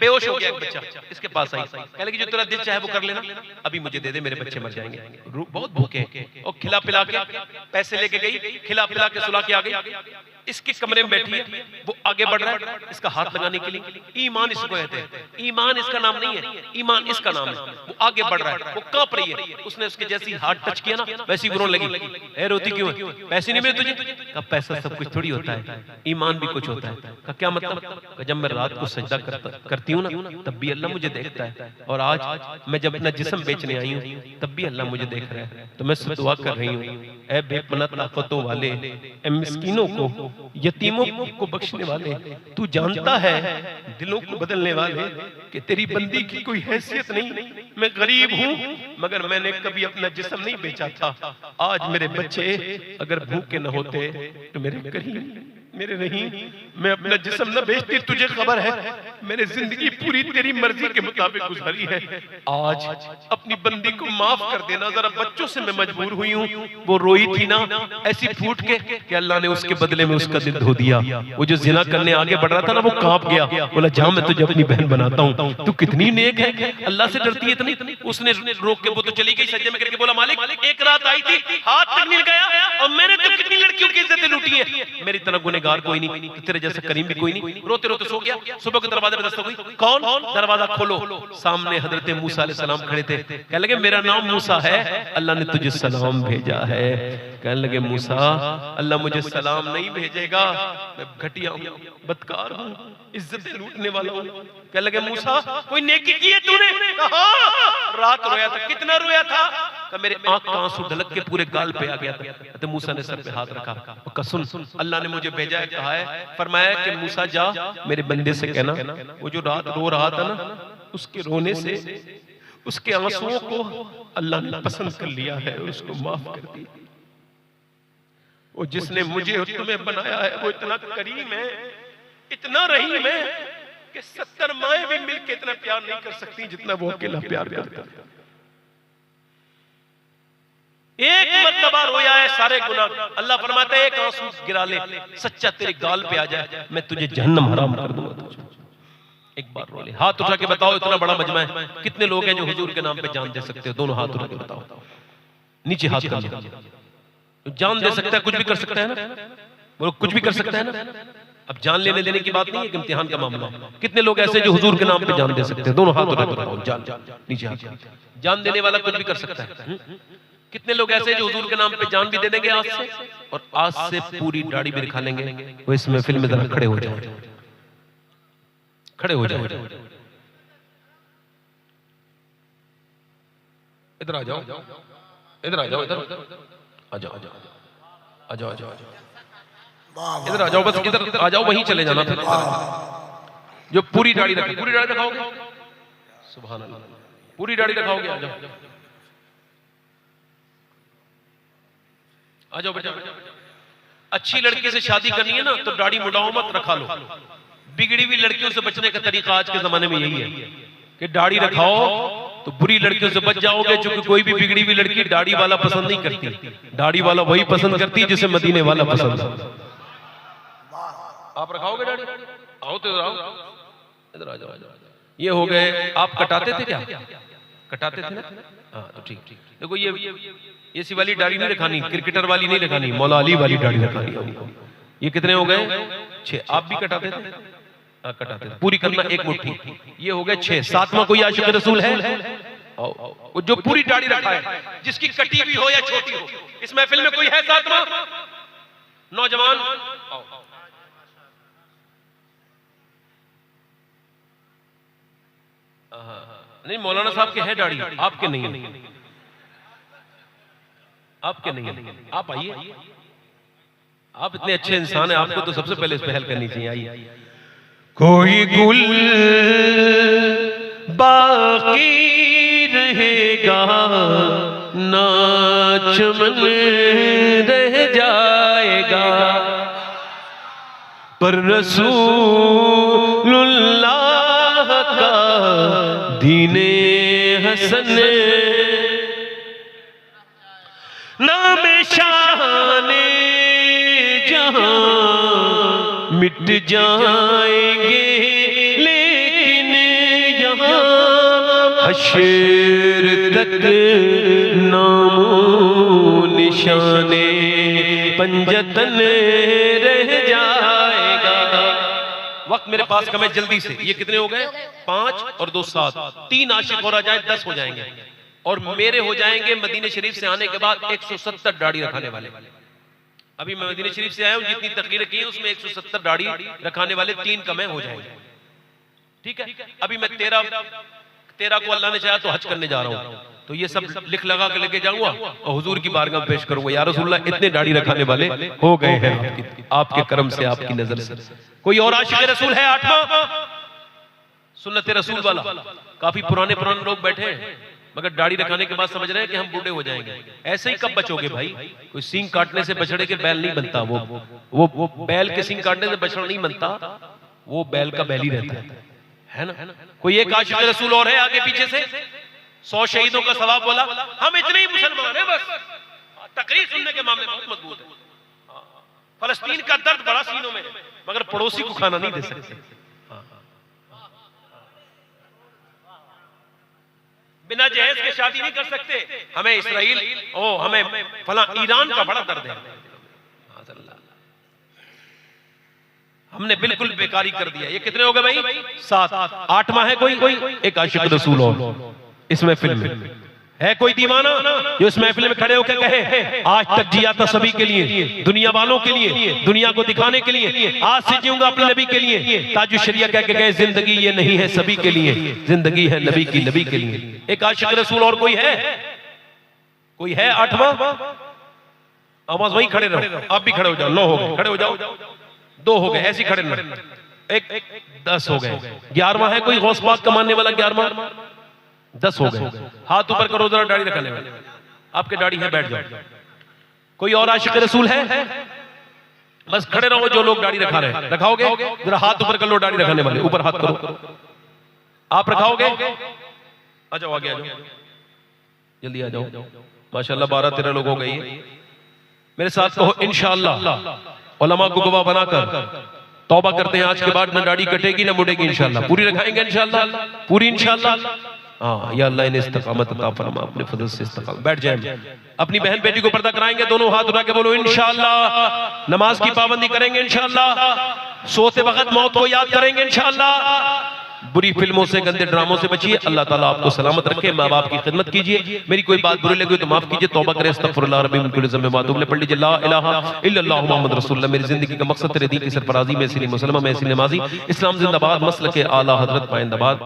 A: बेहोश हो गया एक बच्चा, इसके पास आई, कह लगी जो तेरा दिल चाहे वो कर लेना, अभी मुझे दे दे, मेरे बच्चे मर जाएंगे, बहुत भूखे। और खिला पिला के पैसे लेके गई, खिला पिला के सुला के आ गई। इसके कमरे में बैठी है, वो आगे बढ़ रहा है इसका हाथ लगाने के लिए। ईमान इसको कहते हैं, ईमान इसका नाम नहीं है, ईमान इसका नाम है। वो आगे बढ़ रहा है, वो कांप रही है। उसने उसके जैसी हाथ टच किया ना, वैसी वो रोने लगी। ए रोती क्यों है? पैसे नहीं मिले तुझे? कहा पैसा सब कुछ थोड़ी होता है, ईमान भी कुछ होता है। कहा क्या मतलब? कहा जब मैं रात को सजदा करती हूँ ना, तब भी अल्लाह मुझे देखता है, और आज मैं जब अपना जिस्म बेचने आई हूँ तब भी अल्लाह मुझे देख रहा है। तो मैं दुआ कर रही हूँ, ऐ बेपनाह ताकतों वाले, ऐ मिस्कीनों को, यतीमों को बख्शने वाले, तू जानता है दिलों को बदलने वाले कि तेरी बंदी की कोई हैसियत नहीं। मैं गरीब हूँ, मगर मैंने कभी अपना जिस्म नहीं बेचा था। आज मेरे बच्चे अगर भूखे न होते तो मेरे नहीं, मैं अपना जिस्म न बेचती। तुझे खबर है मैंने जिंदगी पूरी तेरी मर्जी के मुताबिक गुजारी है। आज अपनी बंदी को माफ कर देना जरा, बच्चों से मैं मजबूर हुई हूँ। वो रोई थी ना ऐसी फूट के कि अल्लाह ने उसके बदले में उसका दिल धो दिया। वो जो जिना करने आगे बढ़ रहा था ना, वो कांप गया, बोला जा मैं तुझे अपनी बहन बनाता हूँ, तू कितनी नेक है, अल्लाह से डरती है इतनी। उसने रोक के, वो तो चली गई सज्जे में करके, बोला मालिक एक रात आई थी, हाथ तक मिल गया, और मैंने तो कितनी लड़कियों की इज्जतें लूटी है, मेरी तरह गुनहगार कोई नहीं, तेरे जैसा करीम भी कोई नहीं। रोते रोते सो गया। सुबह के दरवाजे पे दस्तक हुई, कौन? दरवाजा खोलो, सामने हजरत मूसा अलैहिस्सलाम खड़े थे। कहने लगे मेरा नाम मूसा है, अल्लाह ने तुझे सलाम भेजा है। कहने लगे मूसा अल्लाह मुझे सलाम नहीं भेजेगा, मैं घटिया हूँ, बदकार हूँ, इज्जतें लूटने वाला हूँ। कहने लगे मूसा कोई नेकी की है तूने? रात रोया था। कितना रोया था? मेरे आंख का आंसू ढलक के पूरे गाल पे आ गया था। तो मूसा ने सर पे हाथ रखा, कहा सुन अल्लाह ने मुझे भेजा है, कहा है, फरमाया कि मूसा जा मेरे बंदे से कहना वो जो रात रो रहा था ना, उसके रोने से उसके आंसुओं को अल्लाह ने पसंद कर लिया है, उसको माफ कर दी। वो जिसने मुझे और तुम्हें बनाया है वो इतना करीम है, इतना रहीम है कि 70 माएं भी मिलकर इतना प्यार नहीं कर सकती जितना वो अकेला प्यार करता है। एक मर्तबा रोया है सारे गुनाह, अल्लाह फरमाता है एक आंसू गिरा ले, सच्चा तेरे गाल पे आ जाए, मैं तुझे जहन्नम हराम कर दूंगा तुझे। एक बार रो ले। हाथ उठा के बताओ, इतना बड़ा मजमा है, कितने लोग हैं जो हुजूर के नाम पे जान दे सकते हो? दोनों हाथ उठा के बताओ, नीचे हाथ कर लो। जान दे सकता है, कुछ भी कर सकता है ना, वो कुछ भी कर सकता है ना। अब जान लेने देने की बात नहीं है, एक इम्तिहान का मामला है। कितने लोग ऐसे जो हुजूर के नाम पे जान दे सकते हैं? दोनों हाथ उठा के बताओ, जान नीचे हाथ। जान देने वाला कुछ भी कर सकता है। कितने लोग ऐसे जो हुजूर के नाम पे जान भी दे देंगे आज से, और आज से पूरी दाढ़ी भी दिखा लेंगे। वो इस महफिल में जरा खड़े हो जाओ, खड़े हो जाओ, इधर आ जाओ, इधर आ जाओ, इधर आ जाओ, आ जाओ, आ जाओ, इधर आ जाओ, बस इधर आ जाओ, वहीं चले जाना। फिर जो पूरी दाढ़ी रखी, पूरी दाढ़ी रखाओगे, सुभान अल्लाह, पूरी दाढ़ी रखाओगे, आ जाओ, आ जाओ बेटा। अच्छी लड़की से शादी करनी है ना तो दाढ़ी मुड़ाओ मत, रखा लो। बिगड़ी हुई लड़कियों से बचने का तरीका आज के जमाने में यही है कि दाढ़ी रखाओ तो बुरी लड़कियों से बच जाओगे, क्योंकि कोई भी बिगड़ी हुई लड़की दाढ़ी वाला पसंद नहीं करती। दाढ़ी वाला वही पसंद करती है जिसे मदीने वाला पसंद है। आप रखाओगे दाढ़ी? आओ तो इधर आओ, इधर आ जाओ। ये हो गए। आप कटाते थे क्या? कटाते थे ना? हाँ तो ठीक ठीक। देखो ये सी वाली दाढ़ी नहीं रखानी, क्रिकेटर वाली नहीं रखानी, मौला अली वाली दाढ़ी रखानी हमको। ये कितने हो गए? 6। आप भी कटाते थे? हाँ कटाते थे। पूरी करना एक मुट्ठी। ये हो गए 6। 7वां कोई आशिक रसूल है? वो जो पूरी दाढ़ी रखा है, जिसकी कटी हुई हो या छोटी हो, इस महफिल में कोई है 7वां? नौजवान नहीं, मौलाना साहब के है दाढ़ी, आपके नहीं है, आपके नहीं है। आप आइए, आप इतने अच्छे इंसान हैं, आपको तो सबसे पहले इस पहल करनी चाहिए। आइए। कोई गुल बाकी रहेगा ना चमन रह जाए, पर रसूलुल्लाह का दीने हसन नाम शाने जहां मिट जाएंगे, लेकिन यहाँ हश्र तक नामो निशाने पंजतन रह जाएगा। वक्त मेरे पास कम है, जल्दी से। ये कितने हो गए? 5 और 2 7। 3 आशिक और आ जाए 10 हो जाएंगे, और मेरे हो जाएंगे मदीने शरीफ से आने के बाद 170 दाढ़ी रखाने वाले। अभी मैं मदीने शरीफ से आया हूं, जितनी तकरीरें की उसमें 170 दाढ़ी रखाने वाले 3 कम हो जाएंगे। ठीक है, अभी मैं 13 को अल्लाह ने चाहा तो हज करने जा रहा हूं, तो ये सब लिख लगा के लेके जाऊंगा और हुजूर की बारगाह में पेश करूंगा, या रसूलुल्लाह इतने दाढ़ी रखाने वाले हो गए हैं आपके करम से, आपकी नजर से। कोई और आशिक रसूल है? 8वां सुन्नत रसूल वाला। काफी पुराने लोग बैठे हैं, मगर दाढ़ी रखाने के बाद समझ रहे हैं कि हम बूढ़े हो जाएंगे। ऐसे ही कब बचोगे भाई? कोई सींग काटने से बछड़े के बैल नहीं बनता, वो बैल के सींग काटने से बछड़ा नहीं बनता, वो बैल का बैल ही रहता है ना। कोई एक आशिक रसूल और है आगे पीछे से? 100 शहीदों का सवाब बोला। हम इतने ही मुसलमान हैं, बस तकरीर सुनने के मामले में बहुत मजबूत है। फलस्तीन का दर्द बड़ा सीनों में, मगर पड़ोसी को खाना नहीं दे सकते। बिना जहेज के शादी नहीं कर सकते। हमें इसराइल हमें फला ईरान का बड़ा दर्द है। हमने बिल्कुल बेकारी कर दिया। ये कितने हो गए भाई? 7। 8वां है कोई एक आशिक रसूल और इस महफिल में है? कोई दीवाना जो इस महफिल में खड़े होकर कहे आज तक जिया था सभी के लिए, दुनिया वालों के लिए, दुनिया को दिखाने के लिए, आज से जीऊंगा अपने नबी के लिए। ताजु शरिया कह के गए जिंदगी ये नहीं है सभी के लिए, जिंदगी है नबी की, नबी के लिए। एक आशिक रसूल और कोई है? कोई है? 8वां आवाज वहीं खड़े रहो, आप भी खड़े हो जाओ। 9 हो गए, खड़े हो जाओ। 2 हो गए, ऐसे खड़े रहो। एक 10 हो गए। 11वां है कोई? गौस पाक कमाने वाला 11वां? 10 हो गए। हाथ ऊपर करो जरा, दाढ़ी रखने वाले। आपके दाढ़ी है, बैठ जाओ। कोई और आशिक रसूल है? बस खड़े रहो जो लोग दाढ़ी रखा रहे हैं। रखाओगे? जरा हाथ ऊपर कर लो, दाढ़ी रखने वाले ऊपर हाथ करो। आप रखाओगे? आ जाओ, आगे आ जाओ, जल्दी आ जाओ। माशाल्लाह 12-13 लोग हो गए। मेरे साथ कहो इंशाअल्लाह। उलमा को गवाह बनाकर तौबा करते हैं, आज के बाद न दाढ़ी कटेगी न मुड़ेगी इंशाअल्लाह। पूरी रखाएंगे इंशाअल्लाह, पूरी इंशाअल्लाह। हाँ, या अल्लाह इन्हें इस्तिकामत अता फरमा, अपने फजल से इस्तिकामत। बैठ जाए। अपनी बहन बेटी को पर्दा कराएंगे, दोनों हाथ उठा के बोलो इंशाअल्लाह। नमाज की पाबंदी करेंगे इंशाअल्लाह। सोते वक्त मौत को याद करेंगे इंशाअल्लाह। बुरी फिल्मों से, गंदे ड्रामों से बचिए। अल्लाह ताला आपको सलामत रखे। माँ बाप की खिदमत कीजिए। मेरी कोई बात बुरी लगी तो माफ कीजिए, तौबा करें। अस्तगफिरुल्लाह रब्बी मिन कुल्लि ज़ंबिन व अतूबु इलैह। पढ़ लीजिए ला इलाहा इल्लल्लाहु मुहम्मद रसूलुल्लाह। मेरी जिंदगी का मकसद तेरे दीन की सरफराजी में, इसलिए मुसलमान में, इसलिए नमाजी। इस्लाम जिंदाबाद, मसलक आला हजरत पाइंदाबाद।